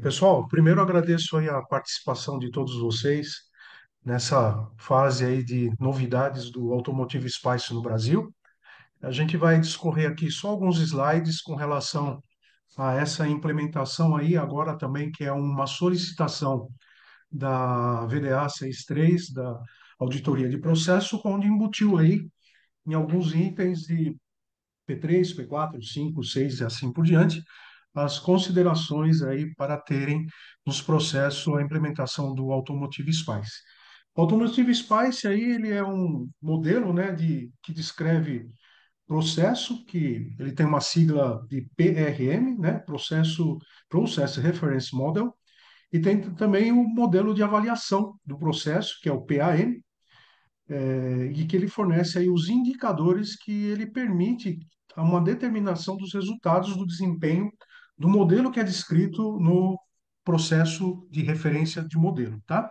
Pessoal, primeiro agradeço aí a participação de todos vocês nessa fase aí de novidades do Automotive Spice no Brasil. A gente vai discorrer aqui só alguns slides com relação a essa implementação aí agora também, que é uma solicitação da VDA 63, da Auditoria de Processo, onde embutiu aí em alguns itens de P3, P4, 5, 6 e assim por diante, as considerações aí para terem nos processos a implementação do Automotive Spice. O Automotive Spice aí ele é um modelo, né, que descreve processo, que ele tem uma sigla de PRM, né, Process Reference Model, e tem também o modelo de avaliação do processo, que é o PAM, e que ele fornece aí os indicadores que ele permite uma determinação dos resultados do desempenho do modelo que é descrito no processo de referência de modelo, tá?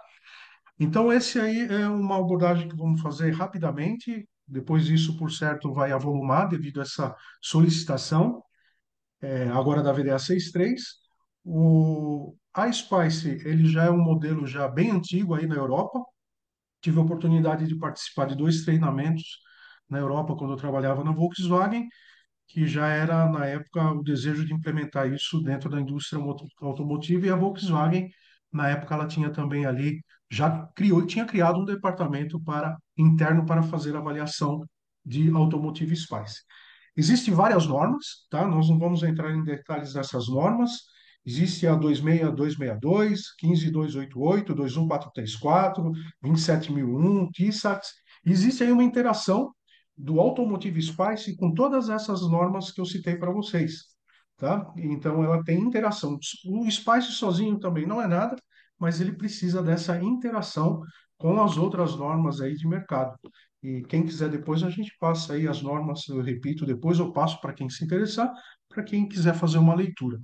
Então, esse aí é uma abordagem que vamos fazer rapidamente. Depois disso, por certo, vai avolumar devido a essa solicitação, agora da VDA 63. A Spice, ele já é um modelo já bem antigo aí na Europa. Tive a oportunidade de participar de dois treinamentos na Europa quando eu trabalhava na Volkswagen, que já era na época o desejo de implementar isso dentro da indústria automotiva, e a Volkswagen na época ela tinha também ali já criou tinha criado um departamento para interno para fazer avaliação de Automotive Spice. Existem várias normas, tá? Nós não vamos entrar em detalhes dessas normas. Existe a 26262, 15288, 21434, 27001, TISAX. Existe aí uma interação do Automotive Spice com todas essas normas que eu citei para vocês, tá? Então ela tem interação. O Spice sozinho também não é nada, mas ele precisa dessa interação com as outras normas aí de mercado. E quem quiser depois a gente passa aí as normas, eu repito, depois eu passo para quem se interessar, para quem quiser fazer uma leitura.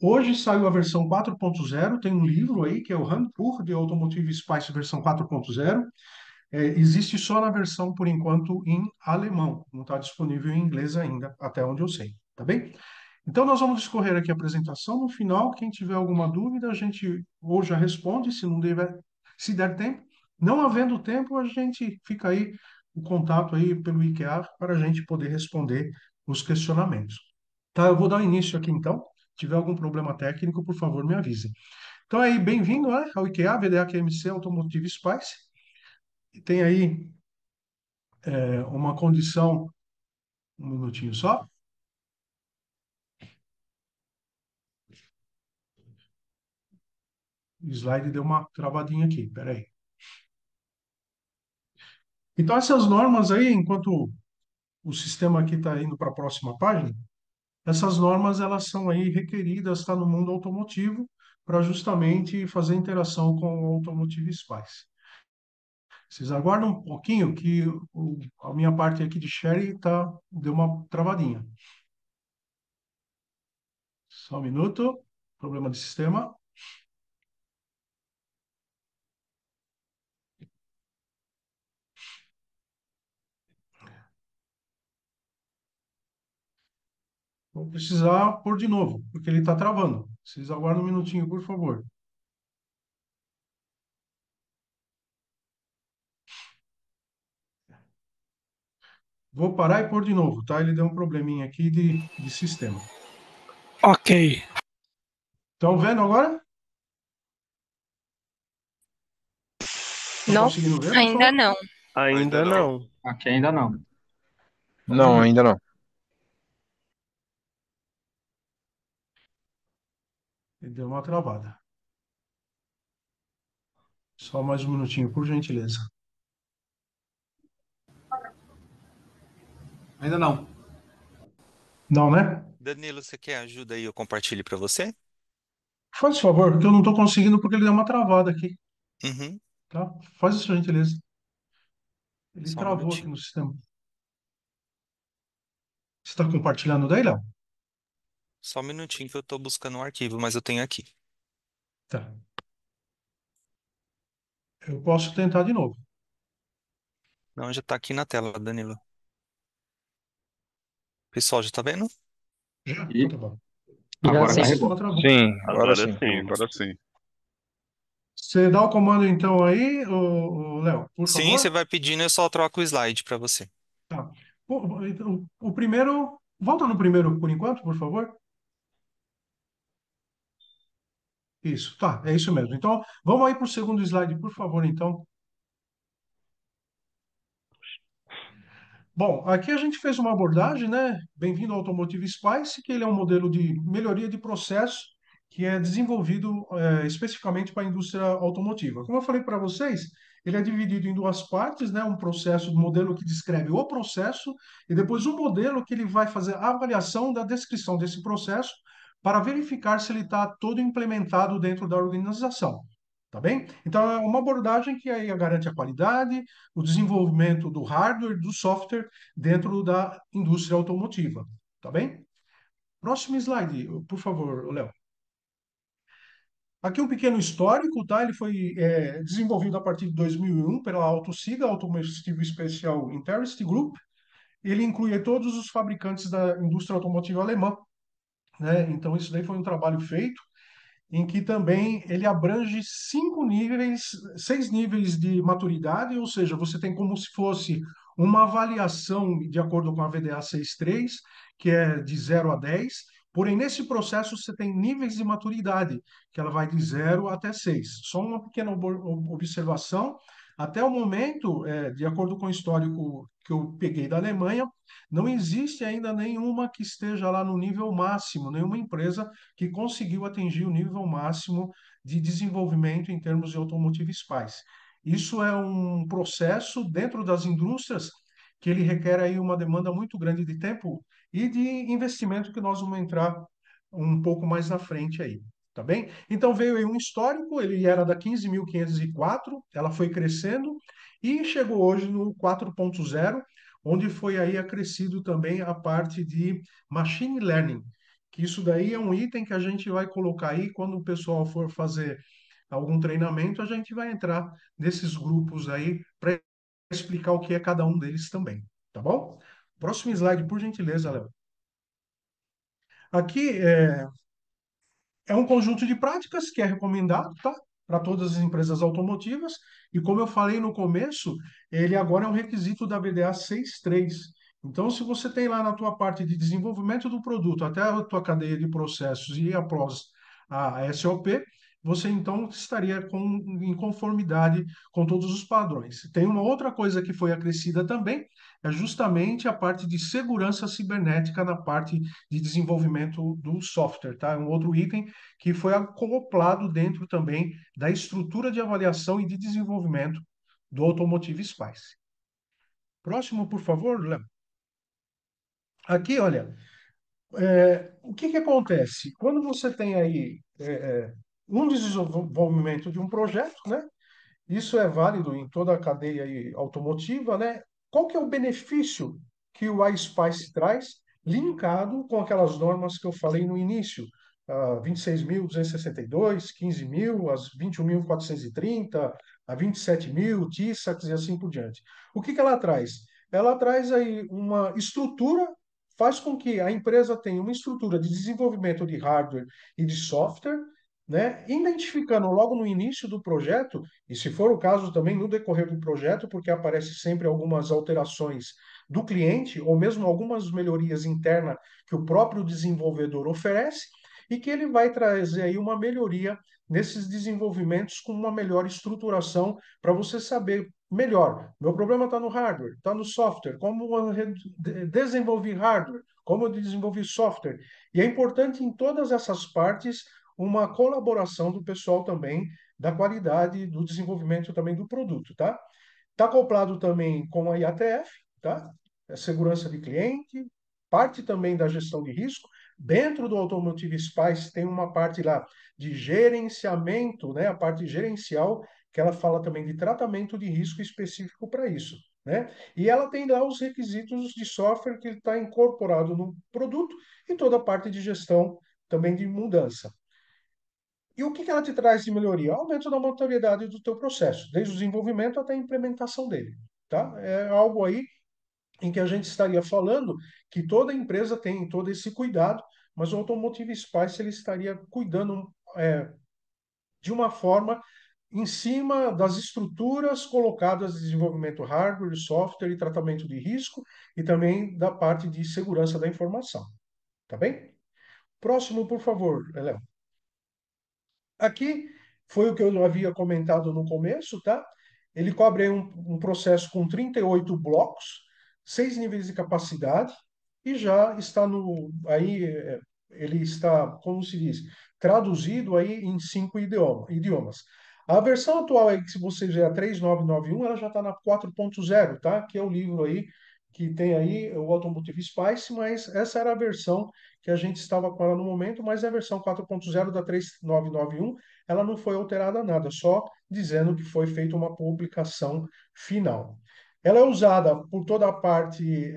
Hoje saiu a versão 4.0, tem um livro aí que é o Handbuch de Automotive Spice versão 4.0. Existe só na versão, por enquanto, em alemão, não está disponível em inglês ainda, até onde eu sei, tá bem? Então, nós vamos discorrer aqui a apresentação. No final, quem tiver alguma dúvida, a gente ou já responde, se não der, se der tempo. Não havendo tempo, a gente fica aí o contato aí pelo IKEA para a gente poder responder os questionamentos. Tá, eu vou dar início aqui então. Se tiver algum problema técnico, por favor, me avise. Então, aí, bem-vindo, né, ao IKEA, VDA QMC Automotive Spice. E tem aí uma condição, um minutinho só. O slide deu uma travadinha aqui, peraí. Então, essas normas aí, enquanto o sistema aqui está indo para a próxima página, essas normas elas são aí requeridas, tá, no mundo automotivo, para justamente fazer interação com o Automotive Spice. Vocês aguardam um pouquinho que a minha parte aqui de share deu uma travadinha. Só um minuto, problema de sistema. Vou precisar pôr de novo, porque ele está travando. Vocês aguardam um minutinho, por favor. Vou parar e pôr de novo, tá? Ele deu um probleminha aqui de sistema. Ok. Estão vendo agora? Estão Não, conseguindo ver, ainda pessoal? não. Ainda não. Aqui ainda não. Só um Não, minuto. ainda não. Ele deu uma travada. Só mais um minutinho, por gentileza. Ainda não. Não, né? Danilo, você quer ajuda aí? Eu compartilho para você? Faz favor, porque eu não estou conseguindo porque ele deu uma travada aqui, Uhum. tá? Faz essa gentileza. Ele Só um travou aqui minutinho. no sistema. Você está compartilhando daí, Léo? Só um minutinho que eu tô buscando um arquivo, mas eu tenho aqui. Tá. Eu posso tentar de novo. Não, já tá aqui na tela, Danilo. Pessoal, já tá vendo? Já? Então E tá bom. Já Agora tá sim. rebom. Então, tá bom. Sim, agora Agora sim. sim, agora sim. Você dá o comando então aí, Léo, por Sim, você favor? vai pedindo, eu só troco o slide para você. Tá. O primeiro, volta no primeiro por enquanto, por favor. Isso, tá, é isso mesmo. Então, vamos aí para o segundo slide, por favor, então. Bom, aqui a gente fez uma abordagem, né? Bem-vindo ao Automotive Spice, que ele é um modelo de melhoria de processo que é desenvolvido especificamente para a indústria automotiva. Como eu falei para vocês, ele é dividido em duas partes, né? Um processo, um modelo que descreve o processo e depois um modelo que ele vai fazer a avaliação da descrição desse processo para verificar se ele está todo implementado dentro da organização. Tá bem? Então, é uma abordagem que aí garante a qualidade, o desenvolvimento do hardware, do software dentro da indústria automotiva. Tá bem? Próximo slide, por favor, Léo. Aqui um pequeno histórico, tá? Ele foi desenvolvido a partir de 2001 pela AutoSIGA, Automotive Special Interest Group. Ele inclui todos os fabricantes da indústria automotiva alemã, né? Então, isso daí foi um trabalho feito em que também ele abrange 5 níveis, 6 níveis de maturidade, ou seja, você tem como se fosse uma avaliação de acordo com a VDA 6.3, que é de 0 a 10. Porém, nesse processo você tem níveis de maturidade, que ela vai de 0 até 6. Só uma pequena observação, até o momento, de acordo com o histórico que eu peguei da Alemanha, não existe ainda nenhuma que esteja lá no nível máximo, nenhuma empresa que conseguiu atingir o nível máximo de desenvolvimento em termos de automotive spice. Isso é um processo dentro das indústrias que ele requer aí uma demanda muito grande de tempo e de investimento que nós vamos entrar um pouco mais na frente aí. Tá bem? Então veio aí um histórico, ele era da 15.504, ela foi crescendo e chegou hoje no 4.0, onde foi aí acrescido também a parte de machine learning, que isso daí é um item que a gente vai colocar aí quando o pessoal for fazer algum treinamento, a gente vai entrar nesses grupos aí para explicar o que é cada um deles também, tá bom? Próximo slide, por gentileza, Léo. Aqui é um conjunto de práticas que é recomendado, tá? Para todas as empresas automotivas. E como eu falei no começo, ele agora é um requisito da VDA 6.3. Então, se você tem lá na tua parte de desenvolvimento do produto, até a tua cadeia de processos e após a SOP, você então estaria em conformidade com todos os padrões. Tem uma outra coisa que foi acrescida também, é justamente a parte de segurança cibernética na parte de desenvolvimento do software, tá? É um outro item que foi acoplado dentro também da estrutura de avaliação e de desenvolvimento do Automotive Spice. Próximo, por favor, Léo. Aqui, olha, o que que acontece? Quando você tem aí um desenvolvimento de um projeto, né? Isso é válido em toda a cadeia aí automotiva, né? Qual que é o benefício que o iSpice traz, linkado com aquelas normas que eu falei no início, a 26.262, 15.000, as 21.430, a 27.000, TISAX e assim por diante. O que que ela traz? Ela traz aí uma estrutura, faz com que a empresa tenha uma estrutura de desenvolvimento de hardware e de software, né? Identificando logo no início do projeto, e se for o caso também no decorrer do projeto, porque aparece sempre algumas alterações do cliente, ou mesmo algumas melhorias internas que o próprio desenvolvedor oferece, e que ele vai trazer aí uma melhoria nesses desenvolvimentos com uma melhor estruturação para você saber melhor. Meu problema está no hardware, está no software, como eu desenvolvi hardware, como eu desenvolvi software. E é importante em todas essas partes uma colaboração do pessoal também da qualidade do desenvolvimento também do produto, tá? Está acoplado também com a IATF, tá? É segurança de cliente, parte também da gestão de risco. Dentro do Automotive Spice tem uma parte lá de gerenciamento, né? A parte gerencial, que ela fala também de tratamento de risco específico para isso, né? E ela tem lá os requisitos de software que está incorporado no produto e toda a parte de gestão também de mudança. E o que que ela te traz de melhoria? Aumento da maturidade do teu processo, desde o desenvolvimento até a implementação dele, tá? É algo aí em que a gente estaria falando que toda empresa tem todo esse cuidado mas o Automotive Spice ele estaria cuidando de uma forma em cima das estruturas colocadas de desenvolvimento hardware, software e tratamento de risco e também da parte de segurança da informação, tá bem? Próximo, por favor, Léo. Aqui foi o que eu havia comentado no começo, tá? Ele cobre aí um processo com 38 blocos, 6 níveis de capacidade, e já está no aí ele está, como se diz, traduzido aí em 5 idiomas. A versão atual aí, que se você ver a 3991, ela já está na 4.0, tá? Que é o livro aí que tem aí o Automotive Spice, mas essa era a versão que a gente estava com ela no momento, mas a versão 4.0 da 3991 ela não foi alterada nada, só dizendo que foi feita uma publicação final. Ela é usada por toda a parte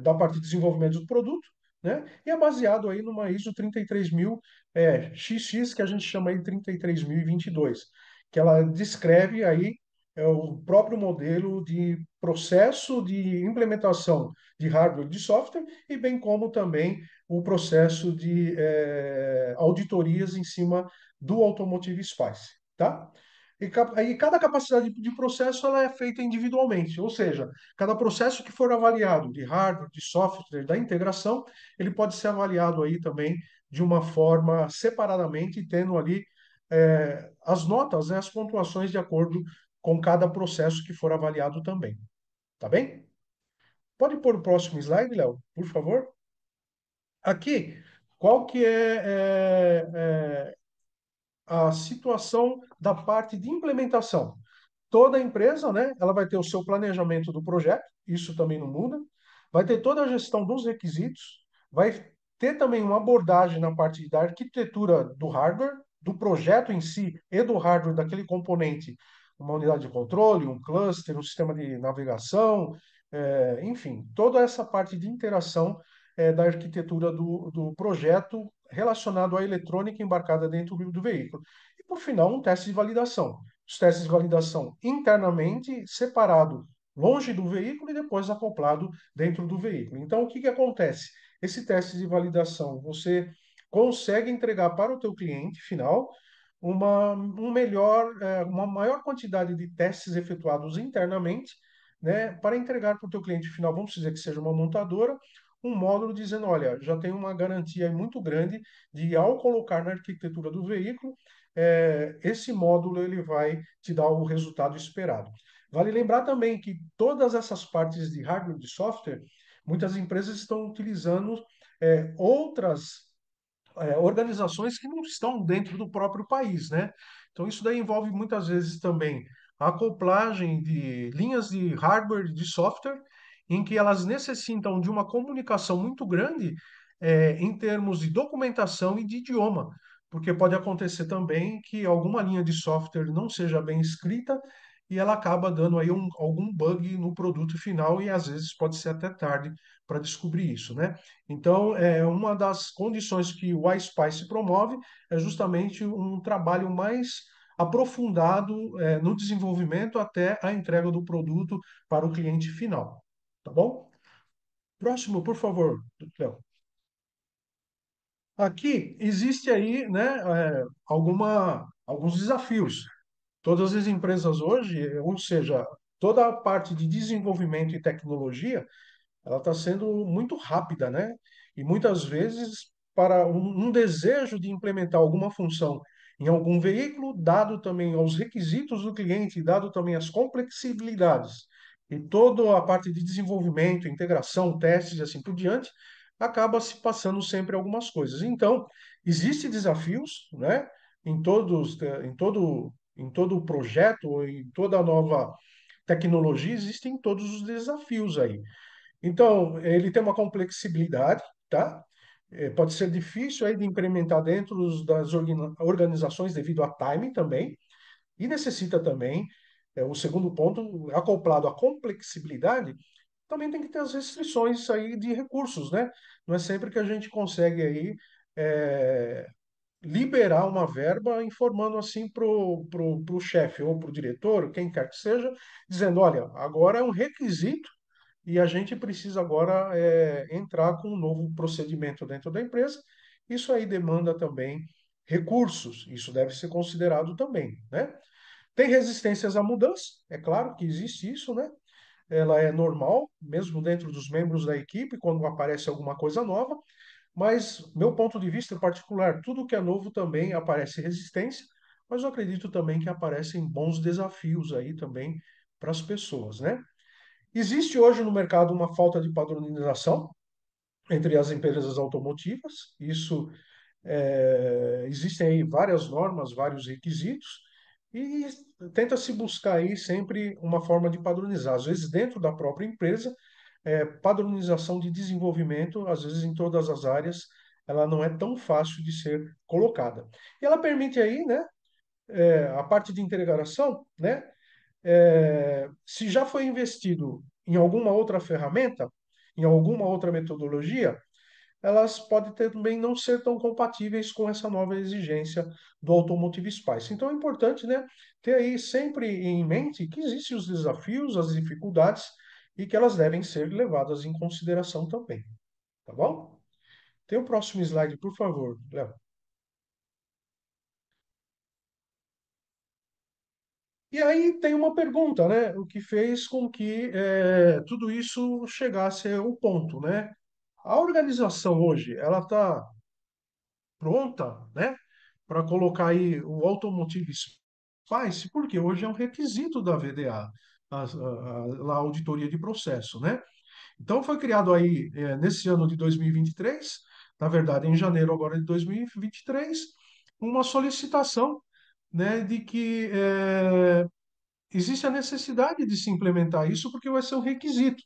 da parte de desenvolvimento do produto, né? E é baseado aí numa ISO 33000 XX, que a gente chama aí de 33022, que ela descreve aí o próprio modelo de processo de implementação de hardware e de software, e bem como também o processo de auditorias em cima do Automotive Spice, tá? Aí cada capacidade de processo ela é feita individualmente, ou seja, cada processo que for avaliado de hardware, de software, da integração, ele pode ser avaliado aí também de uma forma separadamente, tendo ali as notas, né, as pontuações de acordo com cada processo que for avaliado também. Tá bem? Pode pôr o próximo slide, Léo, por favor? Aqui, qual que é a situação da parte de implementação? Toda empresa, né, ela vai ter o seu planejamento do projeto, isso também não muda, vai ter toda a gestão dos requisitos, vai ter também uma abordagem na parte da arquitetura do hardware, do projeto em si e do hardware daquele componente, uma unidade de controle, um cluster, um sistema de navegação, enfim, toda essa parte de interação da arquitetura do projeto relacionado à eletrônica embarcada dentro do veículo. E, por final, um teste de validação. Os testes de validação internamente, separado, longe do veículo e depois acoplado dentro do veículo. Então, o que que acontece? Esse teste de validação, você consegue entregar para o teu cliente final uma maior quantidade de testes efetuados internamente, né, para entregar para o teu cliente final, vamos dizer que seja uma montadora, um módulo dizendo, olha, já tem uma garantia muito grande de, ao colocar na arquitetura do veículo, esse módulo ele vai te dar o resultado esperado. Vale lembrar também que todas essas partes de hardware e de software, muitas empresas estão utilizando outras organizações que não estão dentro do próprio país, né? Então isso daí envolve muitas vezes também a acoplagem de linhas de hardware e de software, em que elas necessitam de uma comunicação muito grande em termos de documentação e de idioma, porque pode acontecer também que alguma linha de software não seja bem escrita e ela acaba dando aí algum bug no produto final e às vezes pode ser até tarde para descobrir isso, né? Então, uma das condições que o iSpice promove é justamente um trabalho mais aprofundado no desenvolvimento até a entrega do produto para o cliente final. Tá bom? Próximo, por favor, Léo. Aqui existe aí, né, alguns desafios. Todas as empresas hoje, ou seja, toda a parte de desenvolvimento e tecnologia, ela está sendo muito rápida, né? E muitas vezes, para um desejo de implementar alguma função em algum veículo, dado também aos requisitos do cliente, dado também as complexibilidades e toda a parte de desenvolvimento, integração, testes e assim por diante, acaba se passando sempre algumas coisas. Então, existem desafios, né? Em todo o projeto, em toda nova tecnologia, existem todos os desafios aí. Então, ele tem uma complexibilidade, tá? Pode ser difícil aí de implementar dentro das organizações devido a time também, e necessita também, o segundo ponto, acoplado à complexibilidade, também tem que ter as restrições aí de recursos, né? Não é sempre que a gente consegue aí é, liberar uma verba informando assim pro chefe ou pro diretor, quem quer que seja, dizendo, olha, agora é um requisito e a gente precisa agora entrar com um novo procedimento dentro da empresa. Isso aí demanda também recursos, isso deve ser considerado também, né? Tem resistências à mudança, é claro que existe isso, né? Ela é normal, mesmo dentro dos membros da equipe, quando aparece alguma coisa nova, mas, meu ponto de vista particular, tudo que é novo também aparece resistência, mas eu acredito também que aparecem bons desafios aí também para as pessoas, né? Existe hoje no mercado uma falta de padronização entre as empresas automotivas, isso existem aí várias normas, vários requisitos, e tenta-se buscar aí sempre uma forma de padronizar. Às vezes, dentro da própria empresa, padronização de desenvolvimento, às vezes em todas as áreas, ela não é tão fácil de ser colocada. E ela permite aí, né, a parte de integração, né, se já foi investido em alguma outra ferramenta, em alguma outra metodologia, elas podem também não ser tão compatíveis com essa nova exigência do Automotive Spice. Então é importante, né, ter aí sempre em mente que existem os desafios, as dificuldades e que elas devem ser levadas em consideração também, tá bom? Tem o próximo slide, por favor, Léo. E aí tem uma pergunta, né? O que fez com que tudo isso chegasse ao ponto, né? A organização hoje, ela está pronta, né, para colocar aí o Automotive Spice, porque hoje é um requisito da VDA, a auditoria de processo, né? Então foi criado aí, nesse ano de 2023, na verdade em janeiro agora de 2023, uma solicitação, né, de que existe a necessidade de se implementar isso porque vai ser um requisito.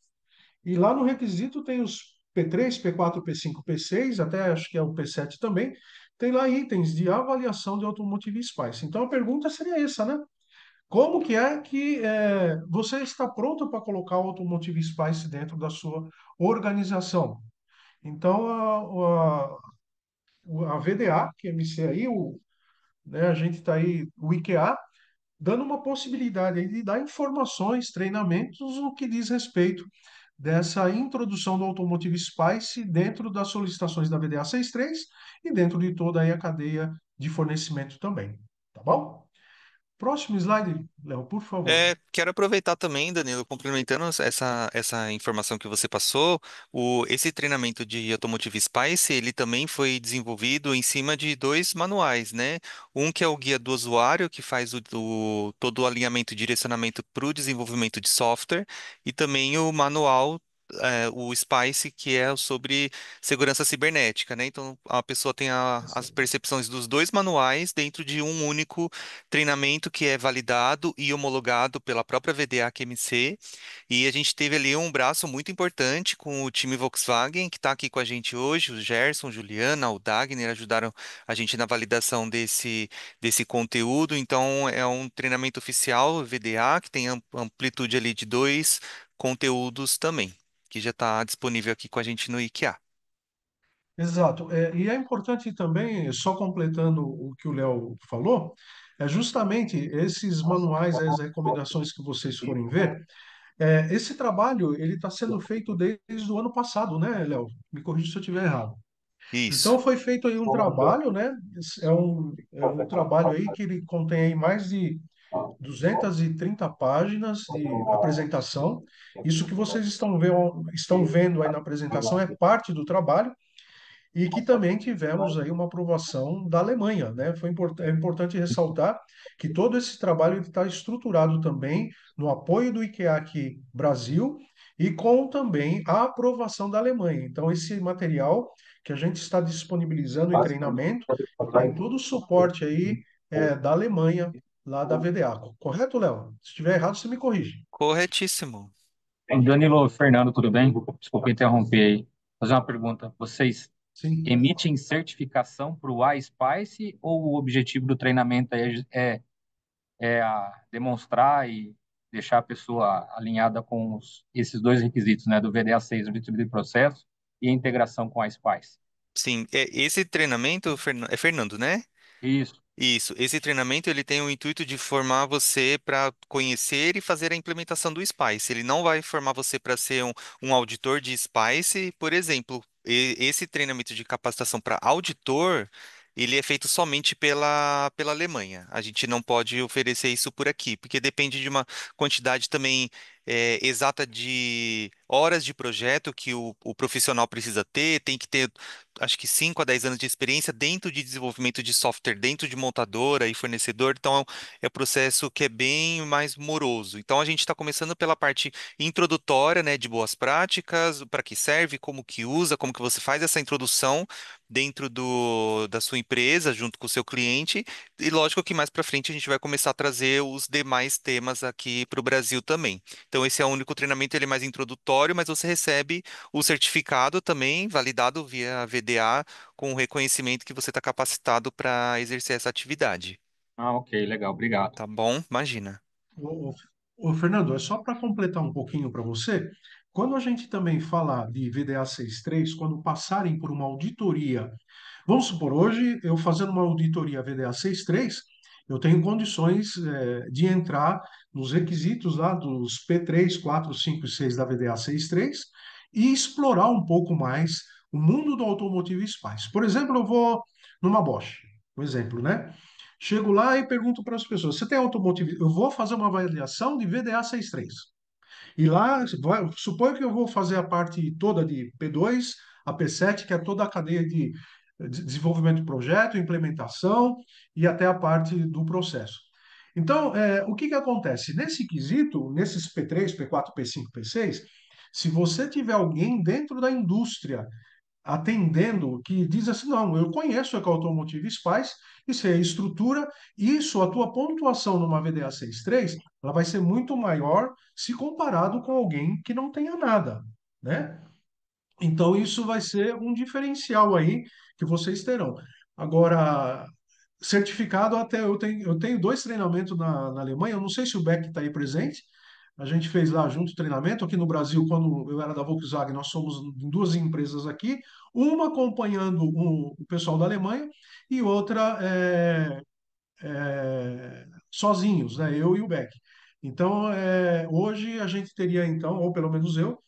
E lá no requisito tem os P3, P4, P5, P6, até acho que é o P7 também, tem lá itens de avaliação de Automotive Spice. Então a pergunta seria essa, né? Como que é que você está pronto para colocar o Automotive Spice dentro da sua organização? Então a VDA, que é MC aí, né, a gente está aí, o IKEA, dando uma possibilidade aí de dar informações, treinamentos, o que diz respeito dessa introdução do Automotive Spice dentro das solicitações da VDA 63 e dentro de toda aí a cadeia de fornecimento também. Tá bom? Próximo slide, Léo, por favor. Quero aproveitar também, Danilo, complementando essa informação que você passou, esse treinamento de Automotive Spice, ele também foi desenvolvido em cima de dois manuais, né? Um que é o guia do usuário, que faz todo o alinhamento e direcionamento para o desenvolvimento de software, e também o manual, o Spice, que é sobre segurança cibernética, né? Então, a pessoa tem as percepções dos dois manuais dentro de um único treinamento que é validado e homologado pela própria VDA QMC. E a gente teve ali um braço muito importante com o time Volkswagen, que está aqui com a gente hoje. O Gerson, Juliana, o Dagner ajudaram a gente na validação desse conteúdo. Então, é um treinamento oficial VDA, que tem amplitude ali de dois conteúdos também, que já está disponível aqui com a gente no IKEA. Exato. E é importante também, só completando o que o Léo falou, é justamente esses manuais, as recomendações que vocês forem ver. Esse trabalho ele está sendo feito desde o ano passado, né, Léo? Me corrija se eu estiver errado. Isso. Então foi feito aí um trabalho, né? É um trabalho aí que ele contém aí mais de 230 páginas de apresentação. Isso que vocês estão vendo aí na apresentação é parte do trabalho e que também tivemos aí uma aprovação da Alemanha, né? É importante ressaltar que todo esse trabalho está estruturado também no apoio do IKEA aqui Brasil e com também a aprovação da Alemanha. Então, esse material que a gente está disponibilizando em treinamento tem todo o suporte aí da Alemanha, lá da VDA. Correto, Léo? Se estiver errado, você me corrige. Corretíssimo. Danilo, Fernando, tudo bem? Desculpa interromper aí. Vou fazer uma pergunta. Vocês Sim. emitem certificação para o iSpice ou o objetivo do treinamento aí demonstrar e deixar a pessoa alinhada com esses dois requisitos, né, do VDA 6, o auditoria de processo, e a integração com a iSpice? Sim, esse treinamento, é Fernando, né? Isso. Isso, esse treinamento ele tem o intuito de formar você para conhecer e fazer a implementação do Spice. Ele não vai formar você para ser um auditor de Spice, por exemplo. Esse treinamento de capacitação para auditor, ele é feito somente pela Alemanha. A gente não pode oferecer isso por aqui, porque depende de uma quantidade também exata de horas de projeto que o profissional precisa ter, tem que ter acho que 5 a 10 anos de experiência dentro de desenvolvimento de software, dentro de montadora e fornecedor, então é um processo que é bem mais moroso. Então a gente está começando pela parte introdutória, né, de boas práticas, para que serve, como que usa, como que você faz essa introdução dentro da sua empresa, junto com o seu cliente, e lógico que mais para frente a gente vai começar a trazer os demais temas aqui para o Brasil também. Então esse é o único treinamento, ele é mais introdutório, mas você recebe o certificado também, validado via VDA, com o reconhecimento que você está capacitado para exercer essa atividade. Ah, ok, legal, obrigado. Tá bom? Imagina. Fernando, é só para completar um pouquinho para você. Quando a gente também fala de VDA 6.3, quando passarem por uma auditoria. Vamos supor, hoje eu fazendo uma auditoria VDA 6.3, eu tenho condições de entrar nos requisitos lá dos P3, 4, 5 e 6 da VDA 6.3 e explorar um pouco mais o mundo do Automotive Spice. Por exemplo, eu vou numa Bosch, um exemplo, né? Chego lá e pergunto para as pessoas: você tem automotive? Eu vou fazer uma avaliação de VDA 6.3. E lá, suponho que eu vou fazer a parte toda de P2 a P7, que é toda a cadeia de desenvolvimento de projeto, implementação e até a parte do processo. Então, o que que acontece? Nesse quesito, nesses P3, P4, P5, P6, se você tiver alguém dentro da indústria atendendo, que diz assim, não, eu conheço a Automotive Spice, isso é estrutura, isso, a tua pontuação numa VDA 6.3, ela vai ser muito maior se comparado com alguém que não tenha nada, né? Então, isso vai ser um diferencial aí que vocês terão. Agora, certificado até eu tenho dois treinamentos na Alemanha, eu não sei se o Beck está aí presente. A gente fez lá junto treinamento. Aqui no Brasil, quando eu era da Volkswagen, nós somos em duas empresas aqui, uma acompanhando o pessoal da Alemanha e outra sozinhos, né? Eu e o Beck. Então, hoje a gente teria, então, ou pelo menos eu,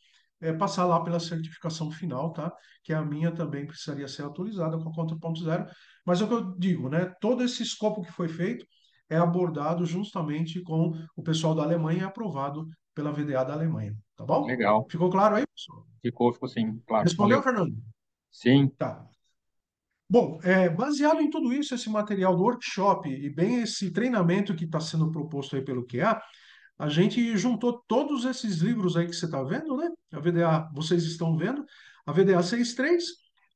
passar lá pela certificação final, tá? Que a minha também precisaria ser atualizada com a 4.0. Mas é o que eu digo, né? Todo esse escopo que foi feito é abordado justamente com o pessoal da Alemanha e aprovado pela VDA da Alemanha, tá bom? Legal. Ficou claro aí, pessoal? Ficou sim, claro. Respondeu, Valeu. Fernando? Sim, Tá. Bom, baseado em tudo isso, esse material do workshop e bem esse treinamento que está sendo proposto aí pelo QA, a gente juntou todos esses livros aí que você está vendo, né? A VDA, vocês estão vendo, a VDA 6.3.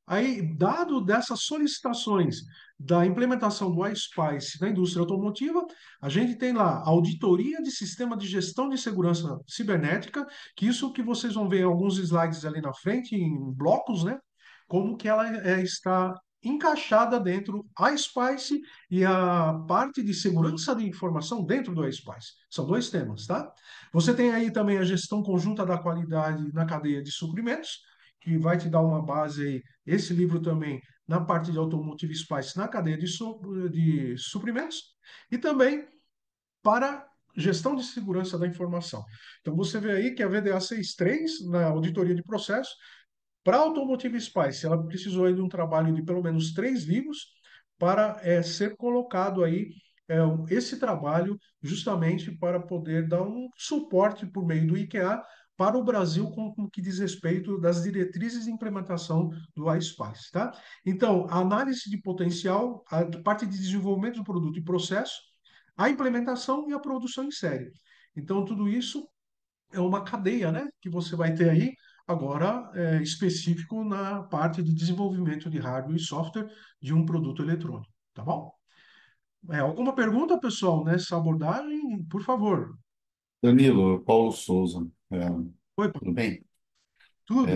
Aí, dado dessas solicitações da implementação do iSpice na indústria automotiva, a gente tem lá a auditoria de sistema de gestão de segurança cibernética, que isso que vocês vão ver em alguns slides ali na frente, em blocos, né? Como que ela está encaixada dentro a iSpice e a parte de segurança de informação dentro do iSpice. São dois temas, tá? Você tem aí também a gestão conjunta da qualidade na cadeia de suprimentos, que vai te dar uma base aí, esse livro também, na parte de Automotive Spice na cadeia de suprimentos, e também para gestão de segurança da informação. Então você vê aí que a VDA 6.3, na auditoria de processo, para a Automotive Spice, ela precisou aí de um trabalho de pelo menos 3 livros para ser colocado aí esse trabalho justamente para poder dar um suporte por meio do IKEA para o Brasil com o que diz respeito das diretrizes de implementação do iSpice, tá? Então, a análise de potencial, a parte de desenvolvimento do produto e processo, a implementação e a produção em série. Então, tudo isso é uma cadeia, né, que você vai ter aí agora específico na parte de desenvolvimento de hardware e software de um produto eletrônico, tá bom? Alguma pergunta, pessoal, nessa abordagem? Por favor. Danilo, Paulo Souza, Oi, tudo bem? tudo?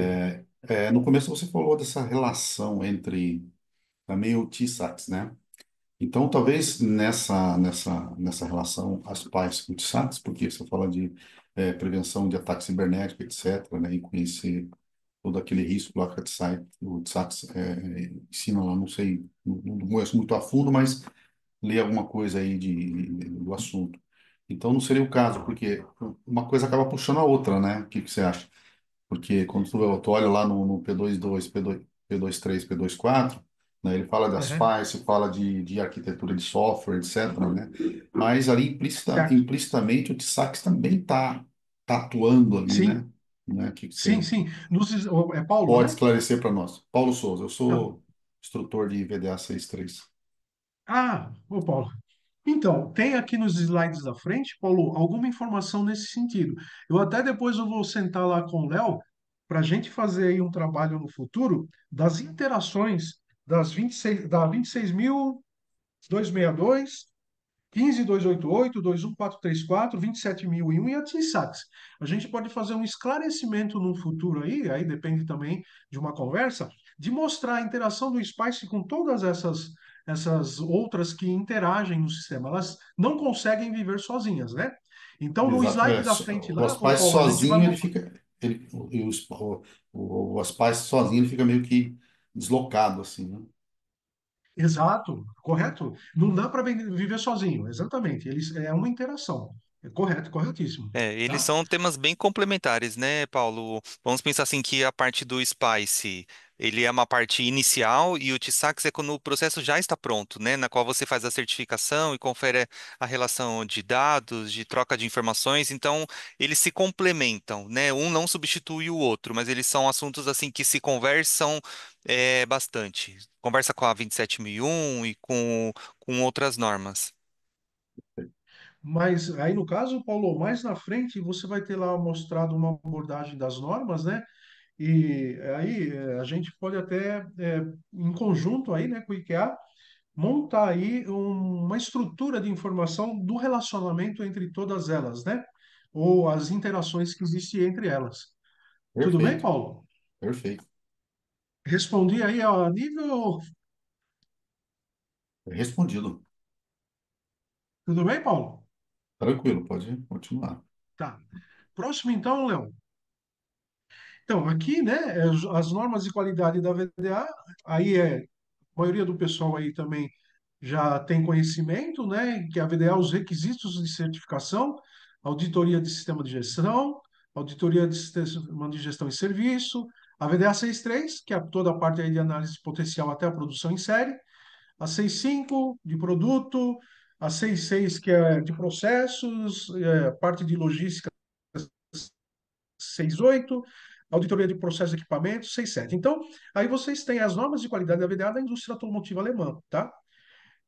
No começo você falou dessa relação entre também o TISAX, né? Então, talvez nessa relação as pais com o TISAX, porque você fala de prevenção de ataque cibernético, etc., né? E conhecer todo aquele risco lá que o TISAX ensina lá, não sei, não conheço muito a fundo, mas ler alguma coisa aí do assunto. Então não seria o caso, porque uma coisa acaba puxando a outra, né? O que que você acha? Porque quando tu olha lá no P22, P23, P24, né, ele fala das Aham. FAIs, fala de arquitetura de software, etc., né? Mas ali Certo. implicitamente o TSAX também tá atuando ali, Sim, né? Né? O que que sim, você sim. É Paulo, pode né? esclarecer para nós? Paulo Souza, eu Não. sou instrutor de VDA 63. Ah, ô Paulo. Então, tem aqui nos slides da frente, Paulo, alguma informação nesse sentido. Eu até depois eu vou sentar lá com o Léo para a gente fazer aí um trabalho no futuro das interações das 26, da 26.262, 15.288, 21434, 27.001 e a TISAX. A gente pode fazer um esclarecimento no futuro aí depende também de uma conversa, de mostrar a interação do Spice com todas essas outras que interagem no sistema. Elas não conseguem viver sozinhas, né? Então, no Exato. slide da frente O lá, ô Aspice Paulo, a gente vai sozinho, ele mostrar. fica. O Aspice sozinho, ele fica meio que deslocado, assim, né? Exato, correto. Não dá para viver sozinho, exatamente. Eles, é uma interação. É correto, corretíssimo. É, eles Tá? são temas bem complementares, né, Paulo? Vamos pensar assim que a parte do Spice, ele é uma parte inicial e o T-Sax é quando o processo já está pronto, né, na qual você faz a certificação e confere a relação de dados, de troca de informações. Então, eles se complementam, né? Um não substitui o outro, mas eles são assuntos assim que se conversam bastante. Conversa com a 27001 e com outras normas. Mas aí, no caso, Paulo, mais na frente você vai ter lá mostrado uma abordagem das normas, né? E aí a gente pode até, em conjunto aí, né, com o IKEA, montar aí uma estrutura de informação do relacionamento entre todas elas, né? Ou as interações que existem entre elas. Tudo bem, Perfeito, Paulo? perfeito. Respondi aí a nível. Respondido. Tudo bem, Paulo? Tranquilo, pode continuar. Tá. Próximo, então, Léo. Então, aqui, né, as normas de qualidade da VDA, aí a maioria do pessoal aí também já tem conhecimento, né, que a VDA, os requisitos de certificação, auditoria de sistema de gestão, auditoria de sistema de gestão e serviço, a VDA 6.3, que é toda a parte aí de análise potencial até a produção em série, a 6.5 de produto, a 6.6 que é de processos, parte de logística 6.8, auditoria de processos e equipamentos, 6.7. Então, aí vocês têm as normas de qualidade da VDA da indústria automotiva alemã, tá?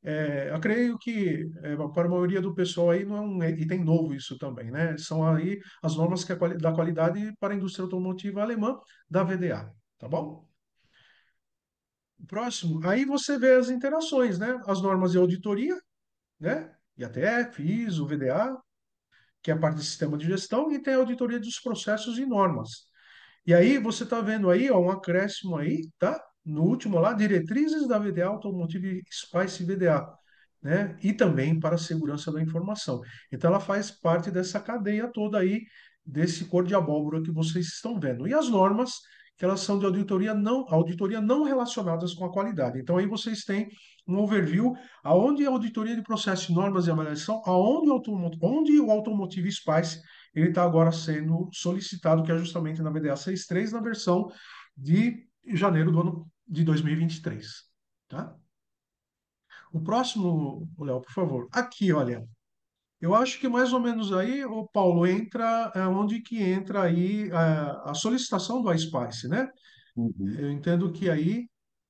Eu creio que para a maioria do pessoal aí não é um item novo isso também, né? São aí as normas que da qualidade para a indústria automotiva alemã da VDA, tá bom? Próximo, aí você vê as interações, né? As normas de auditoria, né? IATF, ISO, VDA, que é a parte do sistema de gestão, e tem a auditoria dos processos e normas. E aí você está vendo aí, ó, um acréscimo aí, tá? No último lá, diretrizes da VDA Automotive Spice VDA, né? E também para a segurança da informação. Então ela faz parte dessa cadeia toda aí, desse cor de abóbora que vocês estão vendo. E as normas, que elas são de auditoria não relacionadas com a qualidade. Então aí vocês têm um overview aonde a auditoria de processo, normas e avaliação, onde o Automotive Spice ele está agora sendo solicitado, que é justamente na VDA 6.3, na versão de janeiro do ano de 2023. Tá? O próximo, Léo, por favor. Aqui, olha, eu acho que mais ou menos aí, o Paulo, entra onde que entra aí a solicitação do iSpice, né? Uhum. Eu entendo que aí,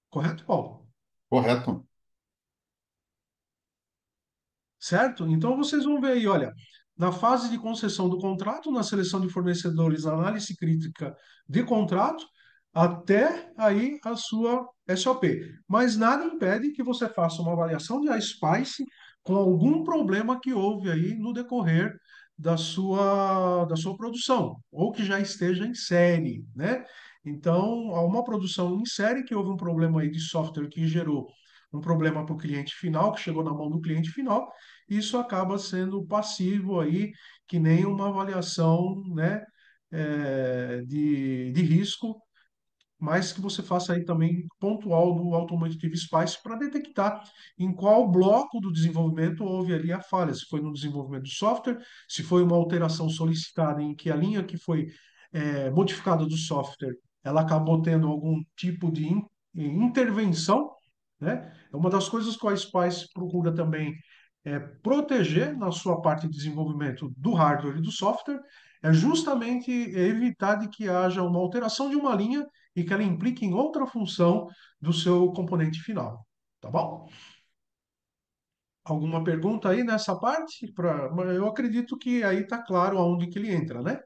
correto, Paulo? Correto. Certo? Então vocês vão ver aí, olha, na fase de concessão do contrato, na seleção de fornecedores, na análise crítica de contrato, até aí a sua SOP. Mas nada impede que você faça uma avaliação de iSpice com algum problema que houve aí no decorrer da sua produção, ou que já esteja em série, né? Então, há uma produção em série que houve um problema aí de software que gerou um problema para o cliente final, que chegou na mão do cliente final, isso acaba sendo passivo aí, que nem uma avaliação, né, de risco mas que você faça aí também pontual no Automotive Spice para detectar em qual bloco do desenvolvimento houve ali a falha, se foi no desenvolvimento do software, se foi uma alteração solicitada em que a linha que foi modificada do software, ela acabou tendo algum tipo de intervenção, né? É uma das coisas que a Spice procura também proteger na sua parte de desenvolvimento do hardware e do software, é justamente evitar de que haja uma alteração de uma linha e que ela implique em outra função do seu componente final. Tá bom? Alguma pergunta aí nessa parte? Eu acredito que aí está claro aonde que ele entra, né?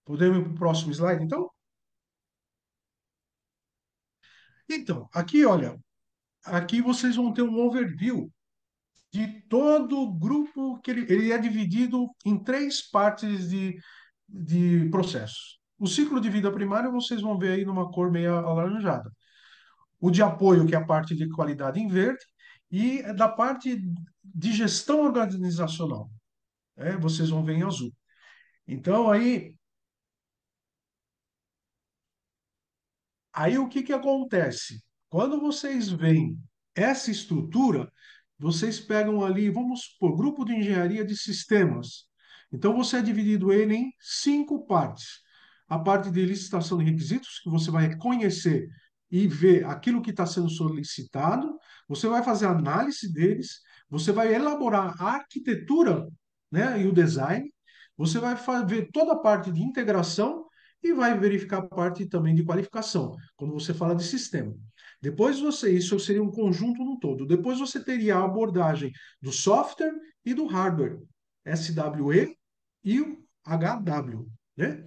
Podemos ir para o próximo slide, então? Então, aqui, olha, aqui vocês vão ter um overview de todo o grupo que ele é dividido em três partes de processos. O ciclo de vida primário vocês vão ver aí numa cor meio alaranjada. O de apoio, que é a parte de qualidade em verde, e da parte de gestão organizacional, vocês vão ver em azul. Então, aí o que que acontece? Quando vocês veem essa estrutura, vocês pegam ali, vamos supor, grupo de engenharia de sistemas. Então, você é dividido ele em cinco partes. A parte de licitação de requisitos, que você vai conhecer e ver aquilo que está sendo solicitado, você vai fazer a análise deles, você vai elaborar a arquitetura, né, e o design, você vai ver toda a parte de integração e vai verificar a parte também de qualificação, quando você fala de sistema. Depois isso seria um conjunto no todo. Depois você teria a abordagem do software e do hardware, SWE e o HW, né?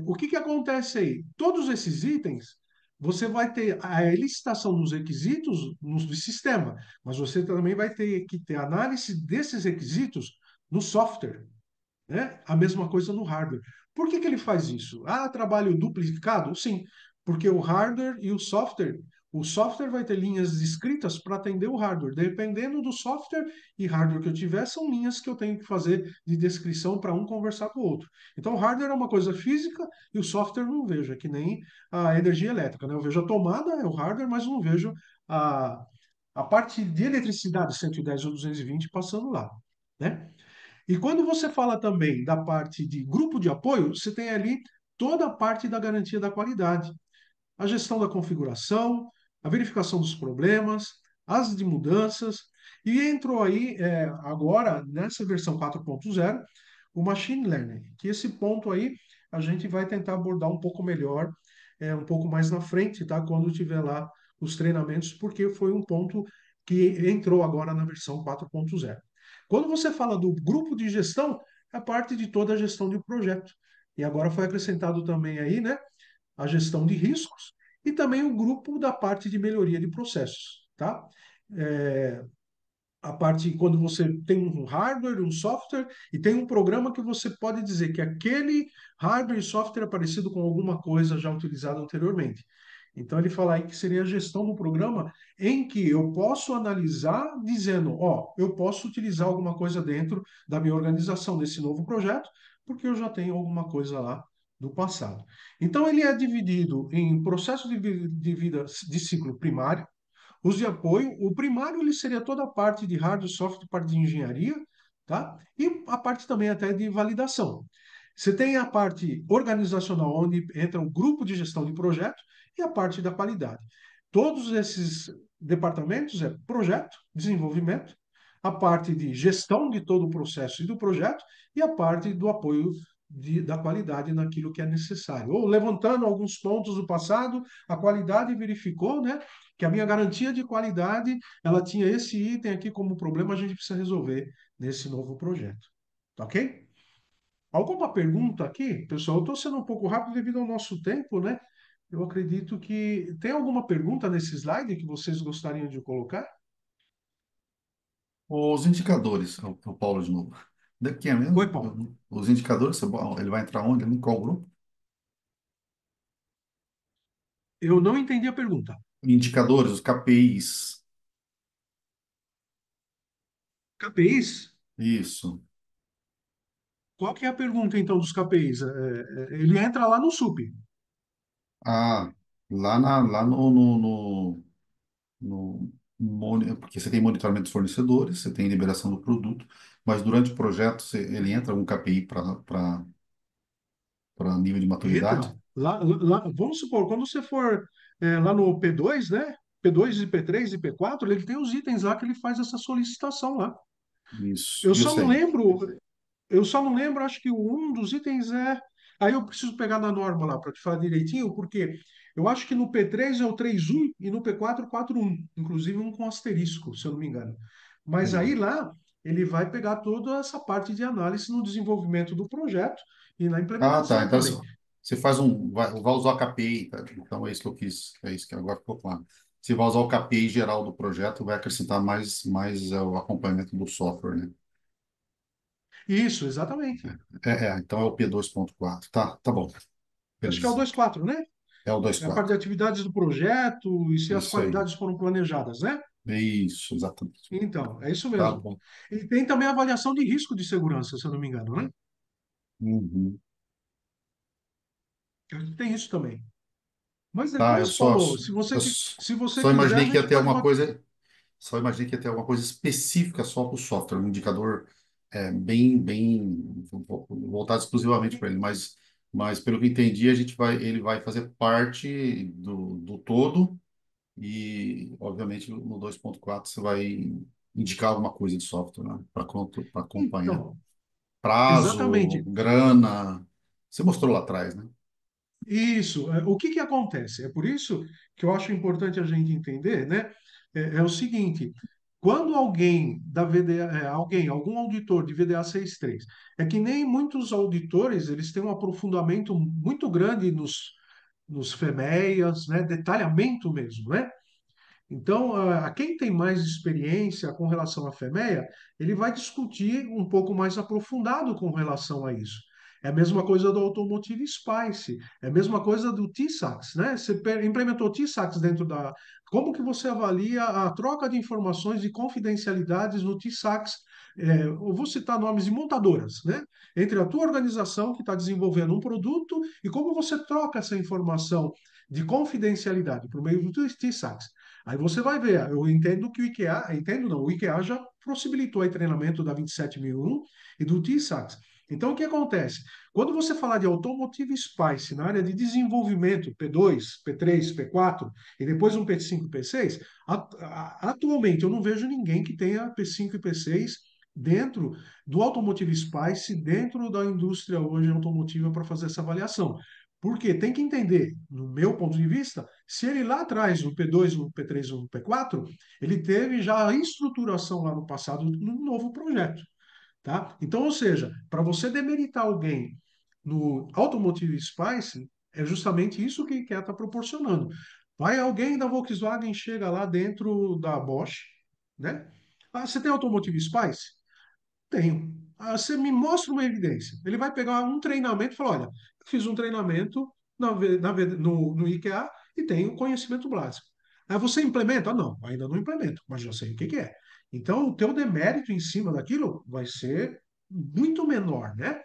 O que que acontece aí? Todos esses itens, você vai ter a licitação dos requisitos no sistema, mas você também vai ter que ter análise desses requisitos no software, né? A mesma coisa no hardware. Por que que ele faz isso? Ah, trabalho duplicado? Sim, porque o software vai ter linhas escritas para atender o hardware. Dependendo do software e hardware que eu tiver, são linhas que eu tenho que fazer de descrição para um conversar com o outro. Então, o hardware é uma coisa física e o software não vejo, é que nem a energia elétrica, né? Eu vejo a tomada, é o hardware, mas não vejo a, a parte de eletricidade 110 ou 220 passando lá, né? E quando você fala também da parte de grupo de apoio, você tem ali toda a parte da garantia da qualidade, a gestão da configuração, a verificação dos problemas, as de mudanças, e entrou aí agora, nessa versão 4.0, o Machine Learning, que esse ponto aí a gente vai tentar abordar um pouco melhor, um pouco mais na frente, tá? Quando tiver lá os treinamentos, porque foi um ponto que entrou agora na versão 4.0. Quando você fala do grupo de gestão, é parte de toda a gestão de projeto. E agora foi acrescentado também aí, né, a gestão de riscos e também o grupo da parte de melhoria de processos, tá? É, a parte quando você tem um hardware, um software e tem um programa que você pode dizer que aquele hardware e software é parecido com alguma coisa já utilizada anteriormente. Então ele fala aí que seria a gestão do programa em que eu posso analisar dizendo, ó, eu posso utilizar alguma coisa dentro da minha organização nesse novo projeto, porque eu já tenho alguma coisa lá do passado. Então ele é dividido em processo de vida de ciclo primário, os de apoio, o primário ele seria toda a parte de hardware, software, parte de engenharia, tá? E a parte também até de validação. Você tem a parte organizacional, onde entra o grupo de gestão de projeto, e a parte da qualidade. Todos esses departamentos é projeto, desenvolvimento, a parte de gestão de todo o processo e do projeto, e a parte do apoio da qualidade naquilo que é necessário. Ou levantando alguns pontos do passado, a qualidade verificou, né, que a minha garantia de qualidade, ela tinha esse item aqui como problema, a gente precisa resolver nesse novo projeto. Tá ok? Alguma pergunta aqui? Pessoal, eu estou sendo um pouco rápido devido ao nosso tempo, né? Eu acredito que... Tem alguma pergunta nesse slide que vocês gostariam de colocar? Os indicadores, o Paulo de novo. Daqui é Oi, mesmo? Paulo. Os indicadores, ele vai entrar onde? Em qual grupo? Eu não entendi a pergunta. Indicadores, os KPIs. KPIs? Isso. qual que é a pergunta, então, dos KPIs? Ele entra lá no SUP. Ah, lá porque você tem monitoramento dos fornecedores, você tem liberação do produto, mas durante o projeto ele entra um KPI para nível de maturidade? Entra. Vamos supor, quando você for lá no P2, né? P2 e P3 e P4, ele tem os itens lá que ele faz essa solicitação lá. Isso, Eu eu só não sei. lembro, acho que um dos itens é. Aí eu preciso pegar na norma lá para te falar direitinho, porque eu acho que no P3 é o 3.1 e no P4 4.1, inclusive um com asterisco, se eu não me engano. Mas aí Entendi. lá ele vai pegar toda essa parte de análise no desenvolvimento do projeto e na Ah, tá. implementação Então também. você faz vai usar o KPI, tá? Então é isso que eu quis, é isso que agora ficou claro. Você vai usar o KPI geral do projeto, vai acrescentar mais o acompanhamento do software, né? Isso, exatamente. Então é o P2.4. Tá bom, Acho que é o beleza. 2.4, né? É o É a parte de 2.4. atividades do projeto e se as Isso aí. qualidades foram planejadas, né? Isso, exatamente. Então, é isso Tá mesmo. bom. E tem também a avaliação de risco de segurança, se eu não me engano, né? Uhum. Tem isso também. Mas Tá, depois, Paulo, eu se você só quiser, a imaginei que gente ia ter pode alguma bater. coisa, só imaginei que ia ter alguma coisa específica só para o software, um indicador bem voltado exclusivamente para ele, mas pelo que entendi, ele vai fazer parte do todo e, obviamente, no 2.4 você vai indicar alguma coisa de software, né, para acompanhar. Então, Prazo, exatamente. grana, você mostrou lá atrás, né? Isso. O que que acontece? É por isso que eu acho importante a gente entender, né? É o seguinte: quando alguém da VDA, algum auditor de VDA 6.3, é que nem muitos auditores, eles têm um aprofundamento muito grande nos FEMEAs, né? Detalhamento mesmo, né? Então, a quem tem mais experiência com relação à FEMEA, ele vai discutir um pouco mais aprofundado com relação a isso. É a mesma coisa do Automotive Spice, é a mesma coisa do T-Sax, né? Você implementou T-Sax dentro da. Como que você avalia a troca de informações de confidencialidades no T-Sax? Eu vou citar nomes de montadoras, né? Entre a tua organização que está desenvolvendo um produto e como você troca essa informação de confidencialidade por meio do T-Sax. Aí você vai ver, eu entendo que o IKEA, entendo não, o IKEA já possibilitou aí treinamento da 27001 e do TISAX. Então, o que acontece? Quando você falar de Automotive Spice na área de desenvolvimento, P2, P3, P4 e depois um P5 e P6, atualmente eu não vejo ninguém que tenha P5 e P6 dentro do Automotive Spice, dentro da indústria hoje automotiva para fazer essa avaliação. Porque tem que entender, no meu ponto de vista, se ele lá atrás, no P2, no P3 ou no P4, ele teve já a estruturação lá no passado no novo projeto, tá? Então, ou seja, para você demeritar alguém no Automotive Spice, é justamente isso que o IKEA está proporcionando. Vai alguém da Volkswagen, chega lá dentro da Bosch, né? Ah, você tem Automotive Spice? Tenho. Ah, você me mostra uma evidência. Ele vai pegar um treinamento e falar: olha, eu fiz um treinamento no IKEA e tenho conhecimento básico. Aí você implementa? Ah, não, ainda não implemento, mas já sei o que que é. Então, o teu demérito em cima daquilo vai ser muito menor, né?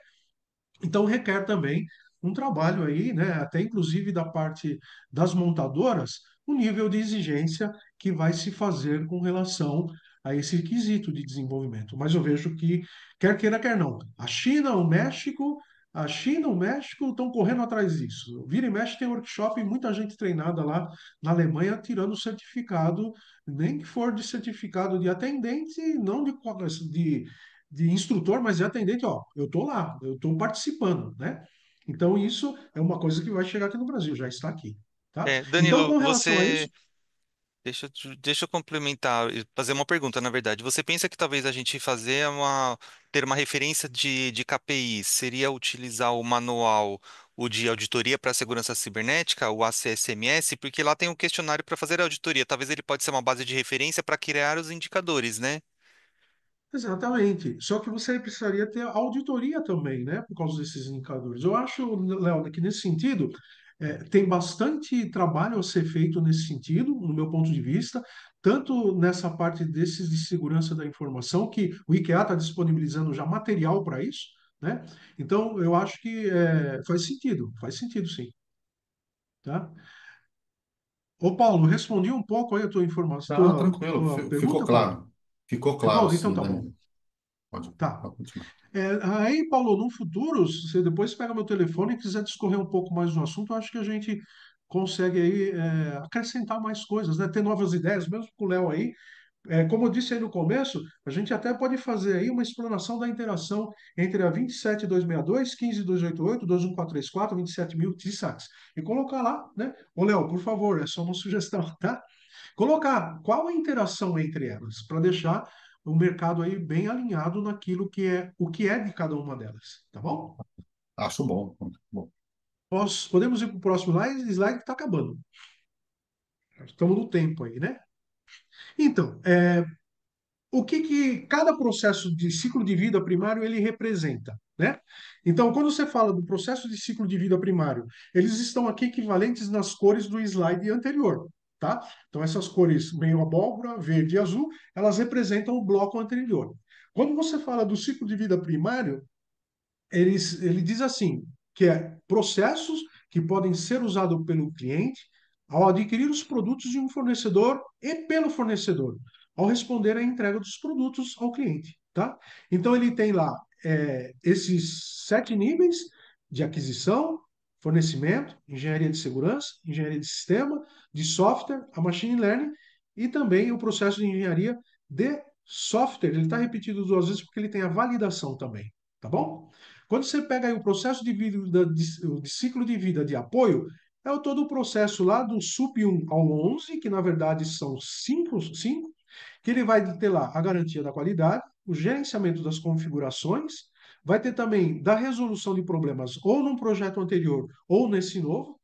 Então requer também um trabalho aí, né, até inclusive da parte das montadoras, o nível de exigência que vai se fazer com relação a esse quesito de desenvolvimento. Mas eu vejo que, quer queira, quer não, a China, o México estão correndo atrás disso. Vira e mexe tem workshop e muita gente treinada lá na Alemanha tirando certificado, nem que for de certificado de atendente, não de instrutor, mas de atendente, ó, eu estou lá, eu estou participando, né? Então, isso é uma coisa que vai chegar aqui no Brasil, já está aqui, tá? Então, Danilo, com relação a isso, deixa eu complementar, e fazer uma pergunta, na verdade. Você pensa que talvez a gente ter uma referência de KPI seria utilizar o manual, o de auditoria para a segurança cibernética, o ACSMS, porque lá tem um questionário para fazer a auditoria. Talvez ele pode ser uma base de referência para criar os indicadores, né? exatamente. Só que você precisaria ter auditoria também, né? Por causa desses indicadores. Eu acho, Léo, que nesse sentido, tem bastante trabalho a ser feito nesse sentido, no meu ponto de vista, tanto nessa parte desses de segurança da informação, que o IKEA está disponibilizando já material para isso, né? Então, eu acho que faz sentido sim, tá? Ô, Paulo, respondi um pouco aí a tua informação, Tá, tranquilo, tua ficou pergunta, Paulo? claro. Ficou claro, Ficou? Então sim, tá bom. Danilo. Tá. Pode continuar. Aí, Paulo, no futuro, se você depois pega meu telefone e quiser discorrer um pouco mais no assunto, eu acho que a gente consegue aí acrescentar mais coisas, né? Ter novas ideias, mesmo com o Léo aí. Como eu disse aí no começo, a gente até pode fazer aí uma explanação da interação entre a 27262, 15288, 21434, 27.000 TSATs e colocar lá, né? Ô, Léo, por favor, é só uma sugestão, tá? Colocar qual a interação entre elas, para deixar o mercado aí bem alinhado naquilo que é o que é de cada uma delas, tá bom? Acho bom. Bom. Podemos ir para o próximo slide que está acabando. Estamos no tempo aí, né? Então, o que que cada processo de ciclo de vida primário ele representa, né? Então, quando você fala do processo de ciclo de vida primário, eles estão aqui equivalentes nas cores do slide anterior, tá? Então, essas cores meio abóbora, verde e azul, elas representam o bloco anterior. Quando você fala do ciclo de vida primário, ele diz assim, que é processos que podem ser usados pelo cliente ao adquirir os produtos de um fornecedor e pelo fornecedor, ao responder à entrega dos produtos ao cliente, tá? Então ele tem lá esses 7 níveis de aquisição, fornecimento, engenharia de segurança, engenharia de sistema, de software, a machine learning e também o processo de engenharia de software. Ele está repetido 2 vezes porque ele tem a validação também, tá bom? Quando você pega aí o processo de vida, de ciclo de vida de apoio, é todo o processo lá do SUP 1 ao 11, que na verdade são cinco, que ele vai ter lá a garantia da qualidade, o gerenciamento das configurações, vai ter também da resolução de problemas ou num projeto anterior ou nesse novo,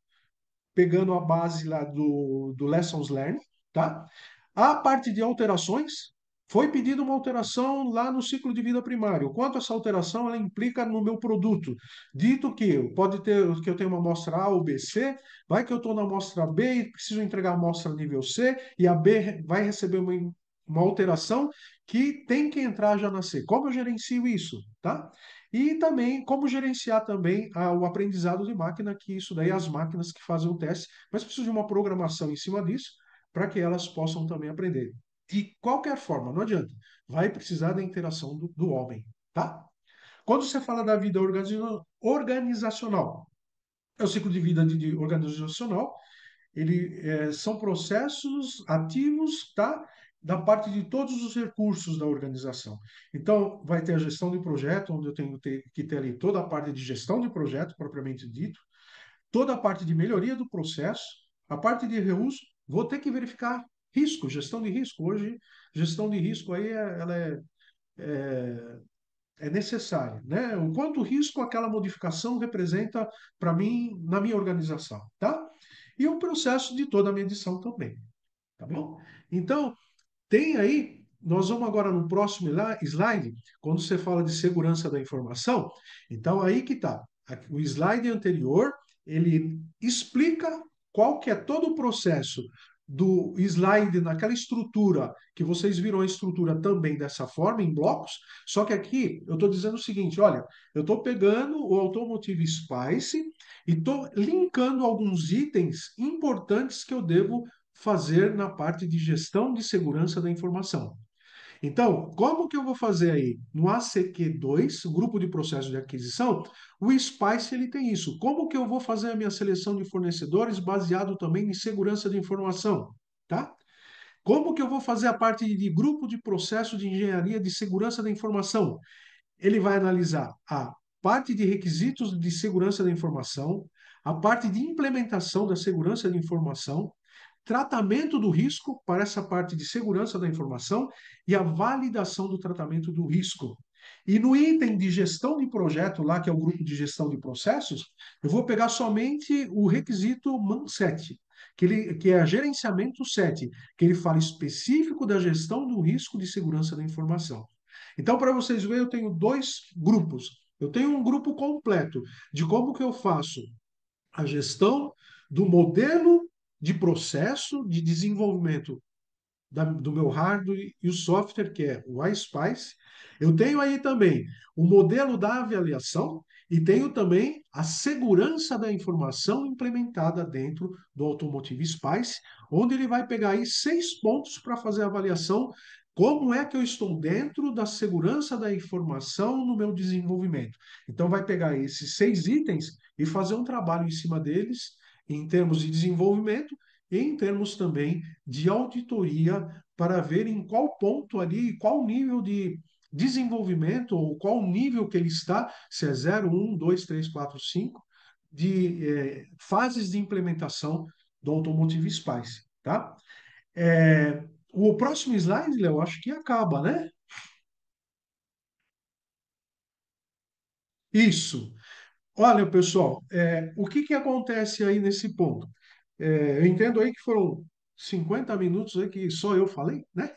pegando a base lá do Lessons Learned, tá? A parte de alterações, foi pedida uma alteração lá no ciclo de vida primário. Quanto essa alteração ela implica no meu produto? Dito que pode ter que eu tenho uma amostra A ou B, C, vai que eu estou na amostra B e preciso entregar a amostra nível C, e a B vai receber uma alteração que tem que entrar já na C. Como eu gerencio isso? Tá? E também como gerenciar também o aprendizado de máquina, que isso daí é as máquinas que fazem o teste, mas preciso de uma programação em cima disso para que elas possam também aprender. De qualquer forma, não adianta, vai precisar da interação do homem, tá? Quando você fala da vida organizacional, é o ciclo de vida organizacional, são processos ativos, tá? Da parte de todos os recursos da organização. Então, vai ter a gestão de projeto, onde eu tenho que ter ali toda a parte de gestão de projeto, propriamente dito, toda a parte de melhoria do processo, a parte de reuso, vou ter que verificar risco, gestão de risco. Hoje, gestão de risco aí, ela é necessária, né? O quanto risco aquela modificação representa para mim, na minha organização, tá? E o processo de toda a medição também, tá bom? Então, tem aí, nós vamos agora no próximo slide, quando você fala de segurança da informação, então aí que está. O slide anterior, ele explica qual que é todo o processo do slide naquela estrutura, que vocês viram a estrutura também dessa forma, em blocos, só que aqui eu estou dizendo o seguinte, olha, eu estou pegando o Automotive Spice e estou linkando alguns itens importantes que eu devo fazer na parte de gestão de segurança da informação. Então, como que eu vou fazer aí? No ACQ2, o grupo de processo de aquisição, o Spice ele tem isso. Como que eu vou fazer a minha seleção de fornecedores baseado também em segurança de informação, tá? Como que eu vou fazer a parte de grupo de processo de engenharia de segurança da informação? Ele vai analisar a parte de requisitos de segurança da informação, a parte de implementação da segurança de informação, tratamento do risco para essa parte de segurança da informação e a validação do tratamento do risco. E no item de gestão de projeto, lá que é o grupo de gestão de processos, eu vou pegar somente o requisito MAN7, que é gerenciamento 7, que ele fala específico da gestão do risco de segurança da informação. Então, para vocês verem, eu tenho 2 grupos. Eu tenho um grupo completo de como que eu faço a gestão do modelo de processo de desenvolvimento do meu hardware e o software, que é o iSpice. Eu tenho aí também o modelo da avaliação e tenho também a segurança da informação implementada dentro do Automotive Spice, onde ele vai pegar aí 6 pontos para fazer a avaliação. Como é que eu estou dentro da segurança da informação no meu desenvolvimento? Então, vai pegar esses 6 itens e fazer um trabalho em cima deles, em termos de desenvolvimento e em termos também de auditoria, para ver em qual ponto ali, qual nível de desenvolvimento, ou qual nível que ele está, se é 0, 1, 2, 3, 4, 5, de fases de implementação do Automotive Spice, tá? O próximo slide, Léo, acho que acaba, né? Isso. Olha, pessoal, o que que acontece aí nesse ponto? Eu entendo aí que foram 50 minutos aí que só eu falei, né?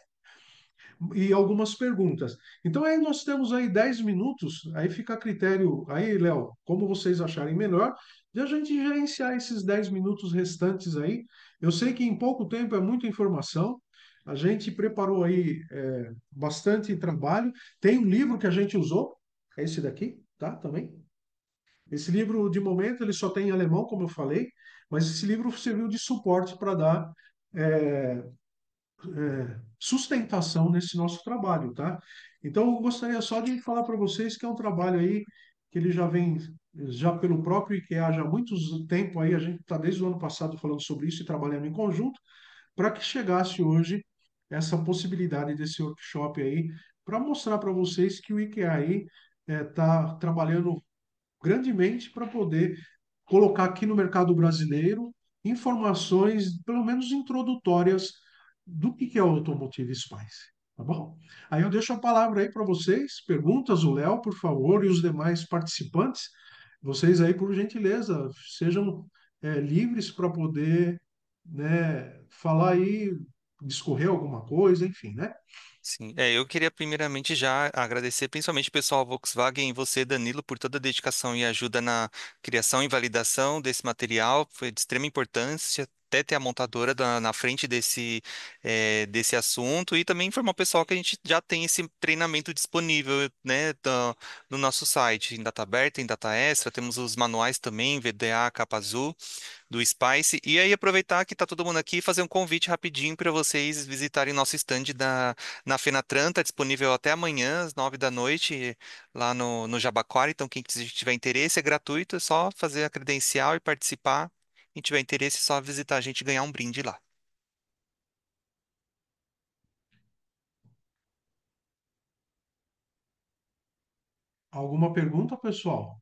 E algumas perguntas. Então aí nós temos aí 10 minutos, aí fica a critério, aí, Léo, como vocês acharem melhor, de a gente gerenciar esses 10 minutos restantes aí. Eu sei que em pouco tempo é muita informação, a gente preparou aí bastante trabalho. Tem um livro que a gente usou, é esse daqui, tá? Também. Esse livro, de momento, ele só tem em alemão, como eu falei, mas esse livro serviu de suporte para dar é, sustentação nesse nosso trabalho, tá? Então, eu gostaria só de falar para vocês que é um trabalho aí que ele já vem já pelo próprio IKEA já há muito tempo aí, a gente está desde o ano passado falando sobre isso e trabalhando em conjunto, para que chegasse hoje essa possibilidade desse workshop aí, para mostrar para vocês que o IKEA aí está trabalhando grandemente para poder colocar aqui no mercado brasileiro informações, pelo menos introdutórias, do que é o Automotive Spice. Tá bom? Aí eu deixo a palavra aí para vocês, perguntas, o Léo, por favor, e os demais participantes. Vocês aí, por gentileza, sejam livres para poder, né, falar aí, discorrer alguma coisa, enfim, né? Sim, eu queria primeiramente já agradecer principalmente o pessoal Volkswagen e você, Danilo, por toda a dedicação e ajuda na criação e validação desse material. Foi de extrema importância até ter a montadora na frente desse assunto e também informar o pessoal que a gente já tem esse treinamento disponível, né, no nosso site, em data aberta, em data extra, temos os manuais também, VDA, capa azul do Spice. E aí aproveitar que tá todo mundo aqui e fazer um convite rapidinho para vocês visitarem nosso stand na Fenatran, tá disponível até amanhã, às 9 da noite, lá no Jabaquara. Então, quem tiver interesse é gratuito, é só fazer a credencial e participar. Quem tiver interesse, é só visitar a gente e ganhar um brinde lá. Alguma pergunta, pessoal?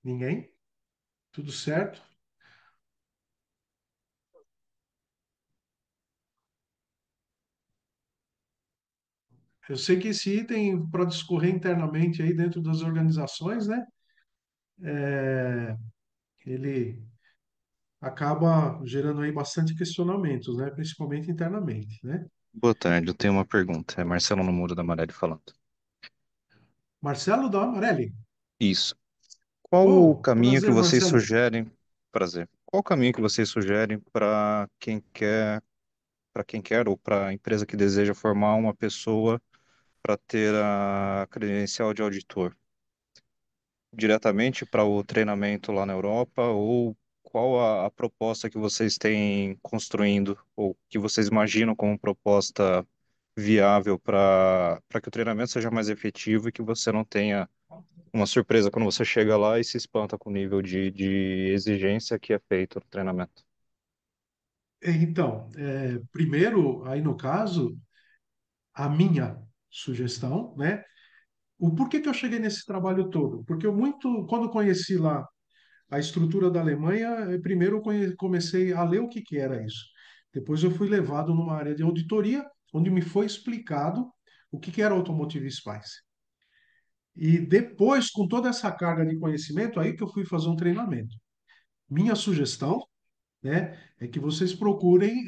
Ninguém? Tudo certo? Eu sei que esse item, para discorrer internamente aí dentro das organizações, né, ele acaba gerando aí bastante questionamentos, né, principalmente internamente, né? Boa tarde, eu tenho uma pergunta. É Marcelo Nomura da Amarelli falando. Marcelo da Amarelli. Isso. Qual o Oh, caminho que prazer, vocês Marcelo. sugerem? Prazer. Qual o caminho que vocês sugerem para quem quer ou para a empresa que deseja formar uma pessoa para ter a credencial de auditor? Diretamente para o treinamento lá na Europa ou qual a proposta que vocês têm construindo ou que vocês imaginam como proposta viável para que o treinamento seja mais efetivo e que você não tenha uma surpresa quando você chega lá e se espanta com o nível de exigência que é feito no treinamento. Então, primeiro, aí no caso, a minha sugestão, né? O porquê que eu cheguei nesse trabalho todo? Porque eu muito, quando conheci lá a estrutura da Alemanha, primeiro eu comecei a ler o que que era isso. Depois eu fui levado numa área de auditoria, onde me foi explicado o que que era Automotive Spice. E depois, com toda essa carga de conhecimento, aí que eu fui fazer um treinamento. Minha sugestão, né, é que vocês procurem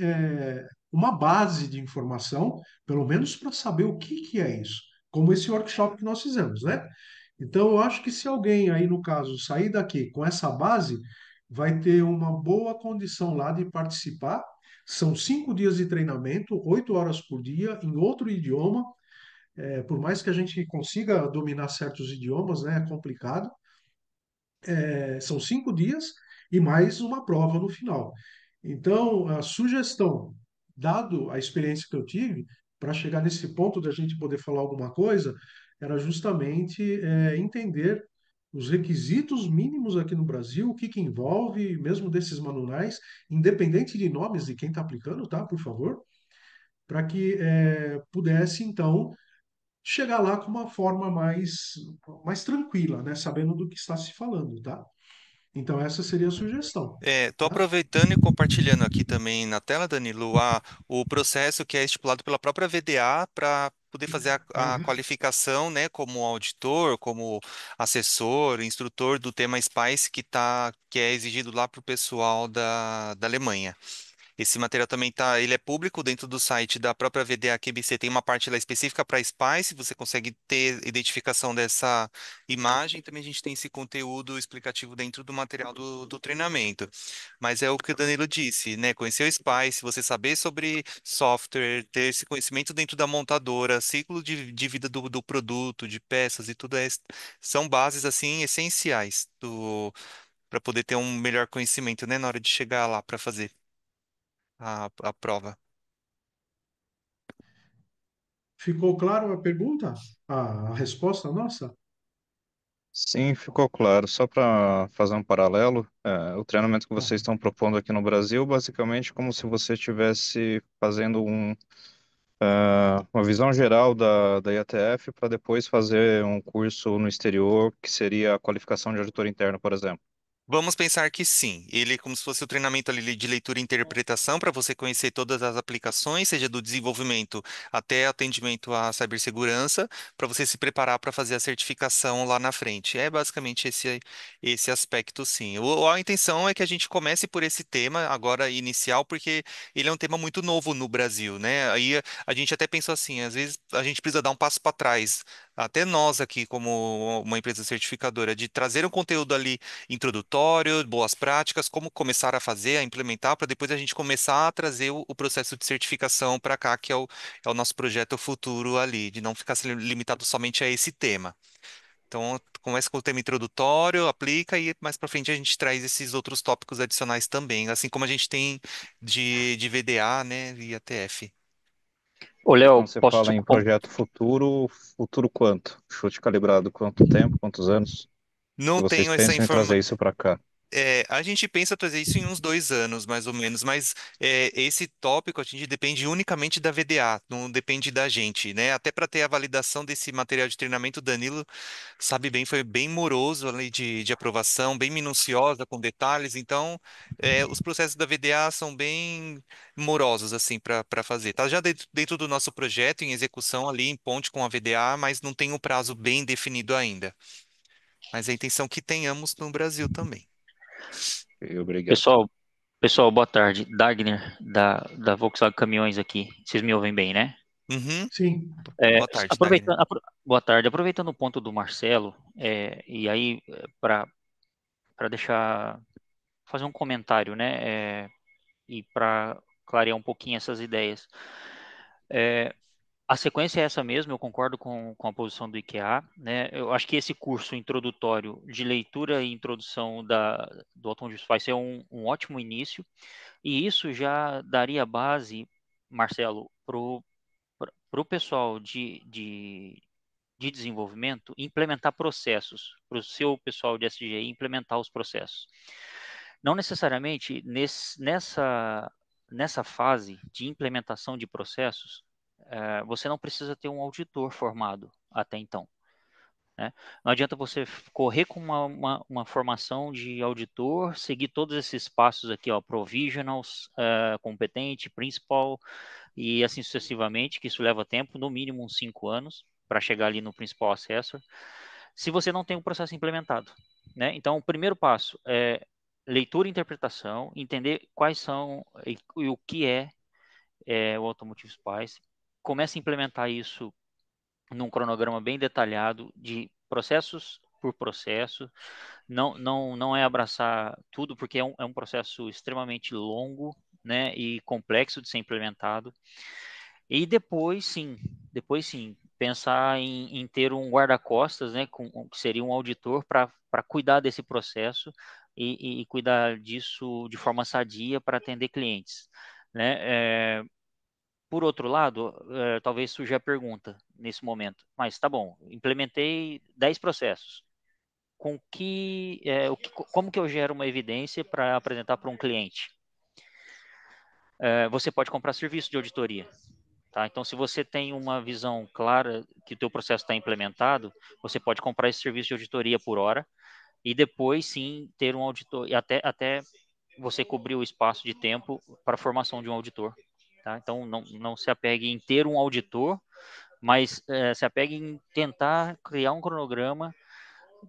uma base de informação, pelo menos para saber o que que é isso, como esse workshop que nós fizemos, né? Então, eu acho que se alguém aí, no caso, sair daqui com essa base, vai ter uma boa condição lá de participar. São 5 dias de treinamento, 8 horas por dia, em outro idioma. Por mais que a gente consiga dominar certos idiomas, né, é complicado. São 5 dias e mais uma prova no final. Então, a sugestão, dado a experiência que eu tive, para chegar nesse ponto da gente poder falar alguma coisa, era justamente entender os requisitos mínimos aqui no Brasil, o que que envolve, mesmo desses manuais, independente de nomes de quem está aplicando, tá? Por favor, para que pudesse, então, chegar lá com uma forma mais tranquila, né? Sabendo do que está se falando, tá? Então, essa seria a sugestão, Estou tá? aproveitando e compartilhando aqui também na tela, Danilo, o processo que é estipulado pela própria VDA para poder fazer a qualificação, né, como auditor, como assessor, instrutor do tema SPICE que é exigido lá para o pessoal da Alemanha. Esse material também ele é público dentro do site da própria VDA QBC. Tem uma parte lá específica para Spice, você consegue ter identificação dessa imagem. Também a gente tem esse conteúdo explicativo dentro do material do treinamento. Mas é o que o Danilo disse, né? Conhecer o Spice, você saber sobre software, ter esse conhecimento dentro da montadora, ciclo de vida do produto, de peças e tudo são bases assim essenciais para poder ter um melhor conhecimento, né, na hora de chegar lá para fazer a prova. Ficou claro a pergunta? A resposta nossa? Sim, ficou claro. Só para fazer um paralelo, o treinamento que Tá. vocês estão propondo aqui no Brasil, basicamente, como se você estivesse fazendo uma visão geral da IATF para depois fazer um curso no exterior, que seria a qualificação de auditor interno, por exemplo. Vamos pensar que sim. Ele é como se fosse o treinamento ali de leitura e interpretação para você conhecer todas as aplicações, seja do desenvolvimento até atendimento à cibersegurança, para você se preparar para fazer a certificação lá na frente. É basicamente esse aspecto, sim. A intenção é que a gente comece por esse tema agora inicial, porque ele é um tema muito novo no Brasil, né? Aí a gente até pensou assim, às vezes a gente precisa dar um passo para trás. Até nós aqui, como uma empresa certificadora, de trazer um conteúdo ali introdutório, boas práticas, como começar a fazer, a implementar, para depois a gente começar a trazer o processo de certificação para cá, que é o nosso projeto futuro ali, de não ficar se limitado somente a esse tema. Então, começa com o tema introdutório, aplica e mais para frente a gente traz esses outros tópicos adicionais também, assim como a gente tem de VDA, né, e ATF. Ô, E Léo, quando você posso fala te... em projeto futuro, futuro quanto? Chute calibrado quanto tempo, quantos anos? Não Que vocês tenho essa pensam em trazer informação. isso para cá? A gente pensa trazer isso em uns 2 anos, mais ou menos, mas esse tópico a gente depende unicamente da VDA, não depende da gente, né? Até para ter a validação desse material de treinamento, o Danilo sabe bem, foi bem moroso ali de aprovação, bem minuciosa, com detalhes, então os processos da VDA são bem morosos, assim, para fazer. Tá já dentro do nosso projeto, em execução ali, em ponte com a VDA, mas não tem um prazo bem definido ainda. Mas a intenção é que tenhamos no Brasil também. Ok, obrigado. Pessoal, boa tarde. Dagner, da Volkswagen Caminhões aqui. Vocês me ouvem bem, né? Uhum. Sim, Boa tarde, Dagner. Boa tarde. Aproveitando o ponto do Marcelo, e aí, para deixar, fazer um comentário, né? E para clarear um pouquinho essas ideias. A sequência é essa mesmo, eu concordo com a posição do IKEA, né? Eu acho que esse curso introdutório de leitura e introdução do Automotive vai ser um ótimo início, e isso já daria base, Marcelo, para o pessoal de desenvolvimento implementar processos, para o seu pessoal de SGI implementar os processos. Não necessariamente nessa fase de implementação de processos, você não precisa ter um auditor formado até então. Né? Não adianta você correr com uma formação de auditor, seguir todos esses passos aqui, ó, provisionals, competente, principal, e assim sucessivamente, que isso leva tempo, no mínimo uns 5 anos, para chegar ali no principal assessor, se você não tem um processo implementado. Né? Então, o primeiro passo é leitura e interpretação, entender quais são e o que o Automotive Spice, comece a implementar isso num cronograma bem detalhado de processos por processo, não é abraçar tudo, porque é um processo extremamente longo, né, e complexo de ser implementado. E depois sim, pensar em ter um guarda-costas, né, que seria um auditor para cuidar desse processo e cuidar disso de forma sadia para atender clientes, né? Por outro lado, talvez surja a pergunta nesse momento, mas tá bom, implementei 10 processos. Como que eu gero uma evidência para apresentar para um cliente? Você pode comprar serviço de auditoria. Tá? Então, se você tem uma visão clara que o teu processo está implementado, você pode comprar esse serviço de auditoria por hora e depois sim ter um auditor, e até você cobrir o espaço de tempo para a formação de um auditor. Tá? Então, não se apegue em ter um auditor, mas se apegue em tentar criar um cronograma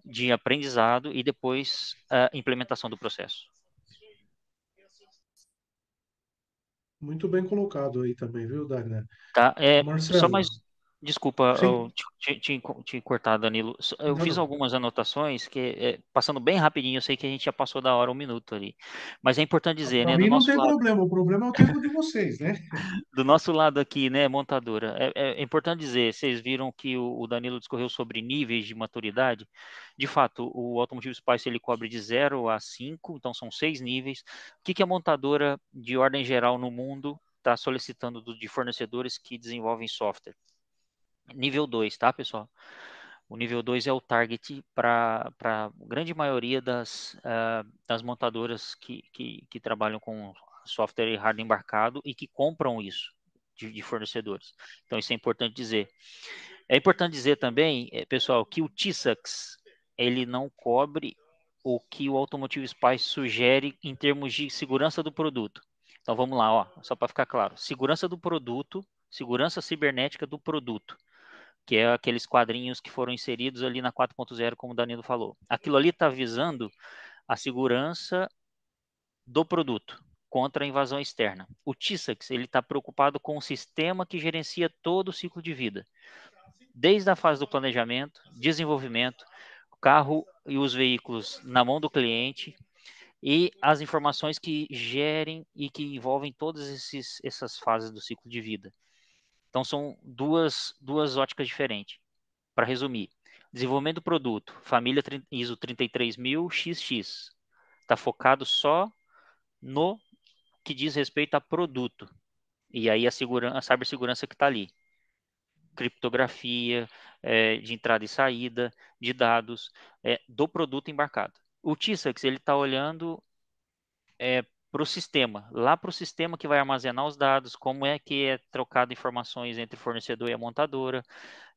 de aprendizado e depois a implementação do processo. Muito bem colocado aí também, viu, Dagner? Tá? Só Marcelo, mais, desculpa sim, te cortar, Danilo. Eu não, fiz não. algumas anotações que, passando bem rapidinho, eu sei que a gente já passou da hora, um minuto ali. Mas é importante dizer, Para né, mim não tem problema, o problema é o tempo de vocês, né? do nosso lado aqui, né, montadora, é importante dizer, vocês viram que o Danilo discorreu sobre níveis de maturidade. De fato, o Automotive Spice ele cobre de 0 a 5, então são 6 níveis. O que a montadora, de ordem geral no mundo, está solicitando de fornecedores que desenvolvem software? Nível 2, tá, pessoal? O nível 2 é o target para a grande maioria das montadoras que trabalham com software e hardware embarcado e que compram isso de fornecedores. Então, isso é importante dizer. É importante dizer também, pessoal, que o TISAX ele não cobre o que o Automotive Spice sugere em termos de segurança do produto. Então, vamos lá, ó, só para ficar claro. Segurança do produto, segurança cibernética do produto, que é aqueles quadrinhos que foram inseridos ali na 4.0, como o Danilo falou. Aquilo ali está visando a segurança do produto contra a invasão externa. O TISAX ele está preocupado com o sistema que gerencia todo o ciclo de vida, desde a fase do planejamento, desenvolvimento, o carro e os veículos na mão do cliente e as informações que gerem e que envolvem todas essas fases do ciclo de vida. Então são duas óticas diferentes. Para resumir, desenvolvimento do produto, família ISO 33000 XX, está focado só no que diz respeito a produto. E aí a cibersegurança que está ali. Criptografia, de entrada e saída, de dados, do produto embarcado. O TISAX, ele está olhando para o sistema, lá para o sistema que vai armazenar os dados, como é que é trocado informações entre o fornecedor e a montadora,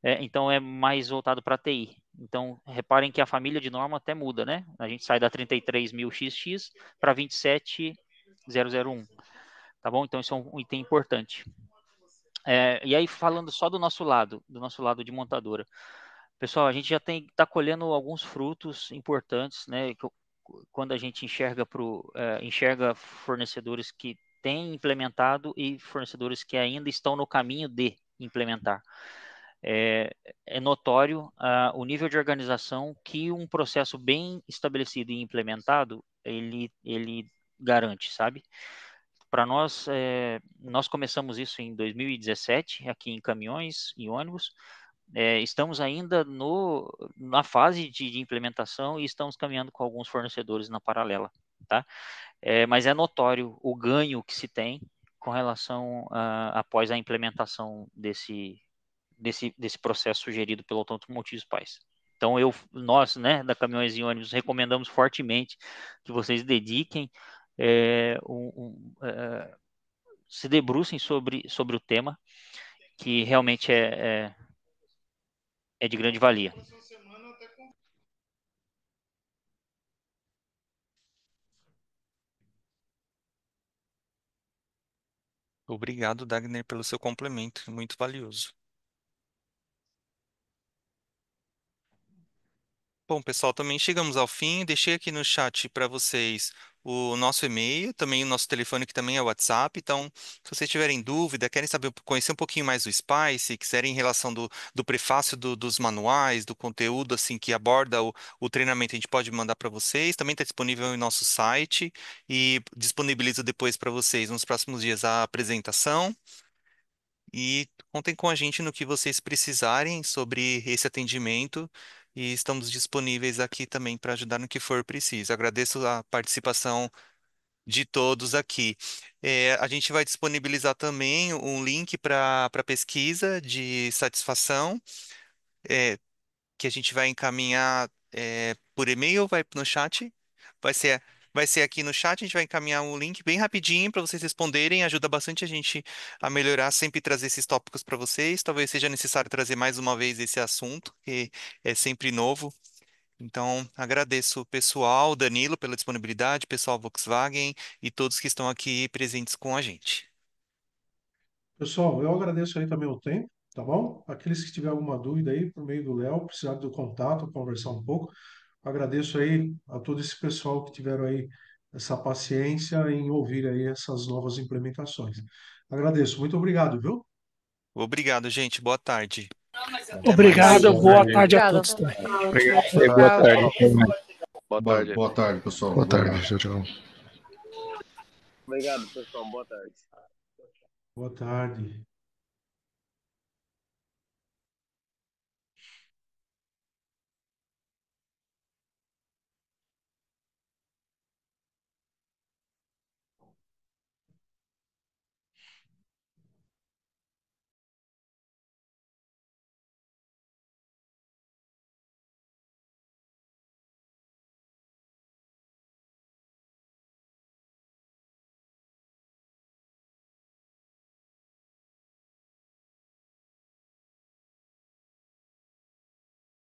então é mais voltado para a TI. Então, reparem que a família de norma até muda, né? A gente sai da 33000 XX para 27001, tá bom? Então, isso é um item importante. E aí, falando só do nosso lado de montadora. Pessoal, a gente já está colhendo alguns frutos importantes, né? Quando a gente enxerga fornecedores que têm implementado e fornecedores que ainda estão no caminho de implementar. É notório o nível de organização que um processo bem estabelecido e implementado ele garante, sabe? Para nós, nós começamos isso em 2017, aqui em caminhões e ônibus. Estamos ainda na fase de implementação e estamos caminhando com alguns fornecedores na paralela, tá? Mas é notório o ganho que se tem com relação após a implementação desse processo sugerido pelo Automotive Spice. Então, nós, né, da Caminhões e Ônibus, recomendamos fortemente que vocês dediquem, se debrucem sobre o tema, que realmente é de grande valia. Obrigado, Dagner, pelo seu complemento, muito valioso. Bom, pessoal, também chegamos ao fim. Deixei aqui no chat para vocês o nosso e-mail, também o nosso telefone, que também é o WhatsApp. Então, se vocês tiverem dúvida, querem saber, conhecer um pouquinho mais do Spice, quiserem em relação do prefácio dos manuais, do conteúdo assim que aborda o treinamento, a gente pode mandar para vocês. Também está disponível em nosso site e disponibilizo depois para vocês nos próximos dias a apresentação. E contem com a gente no que vocês precisarem sobre esse atendimento. E estamos disponíveis aqui também para ajudar no que for preciso. Agradeço a participação de todos aqui. A gente vai disponibilizar também um link para pesquisa de satisfação, é, que a gente vai encaminhar por e-mail, vai no chat. Vai ser, vai ser aqui no chat, a gente vai encaminhar um link bem rapidinho para vocês responderem. Ajuda bastante a gente a melhorar, sempre trazer esses tópicos para vocês. Talvez seja necessário trazer mais uma vez esse assunto, que é sempre novo. Então, agradeço o pessoal, Danilo, pela disponibilidade, pessoal Volkswagen e todos que estão aqui presentes com a gente. Pessoal, eu agradeço aí também o tempo, tá bom? Aqueles que tiverem alguma dúvida aí, por meio do Léo, precisar do contato, conversar um pouco, agradeço aí a todo esse pessoal que tiveram aí essa paciência em ouvir aí essas novas implementações. Agradeço, muito obrigado, viu? Obrigado, gente. Boa tarde. Até mais. Obrigado, boa tarde a Obrigada. todos também. Obrigado Boa e boa tarde. tarde. Até mais. Boa tarde. Boa tarde, pessoal. Boa tarde, Obrigado. tchau, tchau. Obrigado, pessoal. Boa tarde. Boa tarde.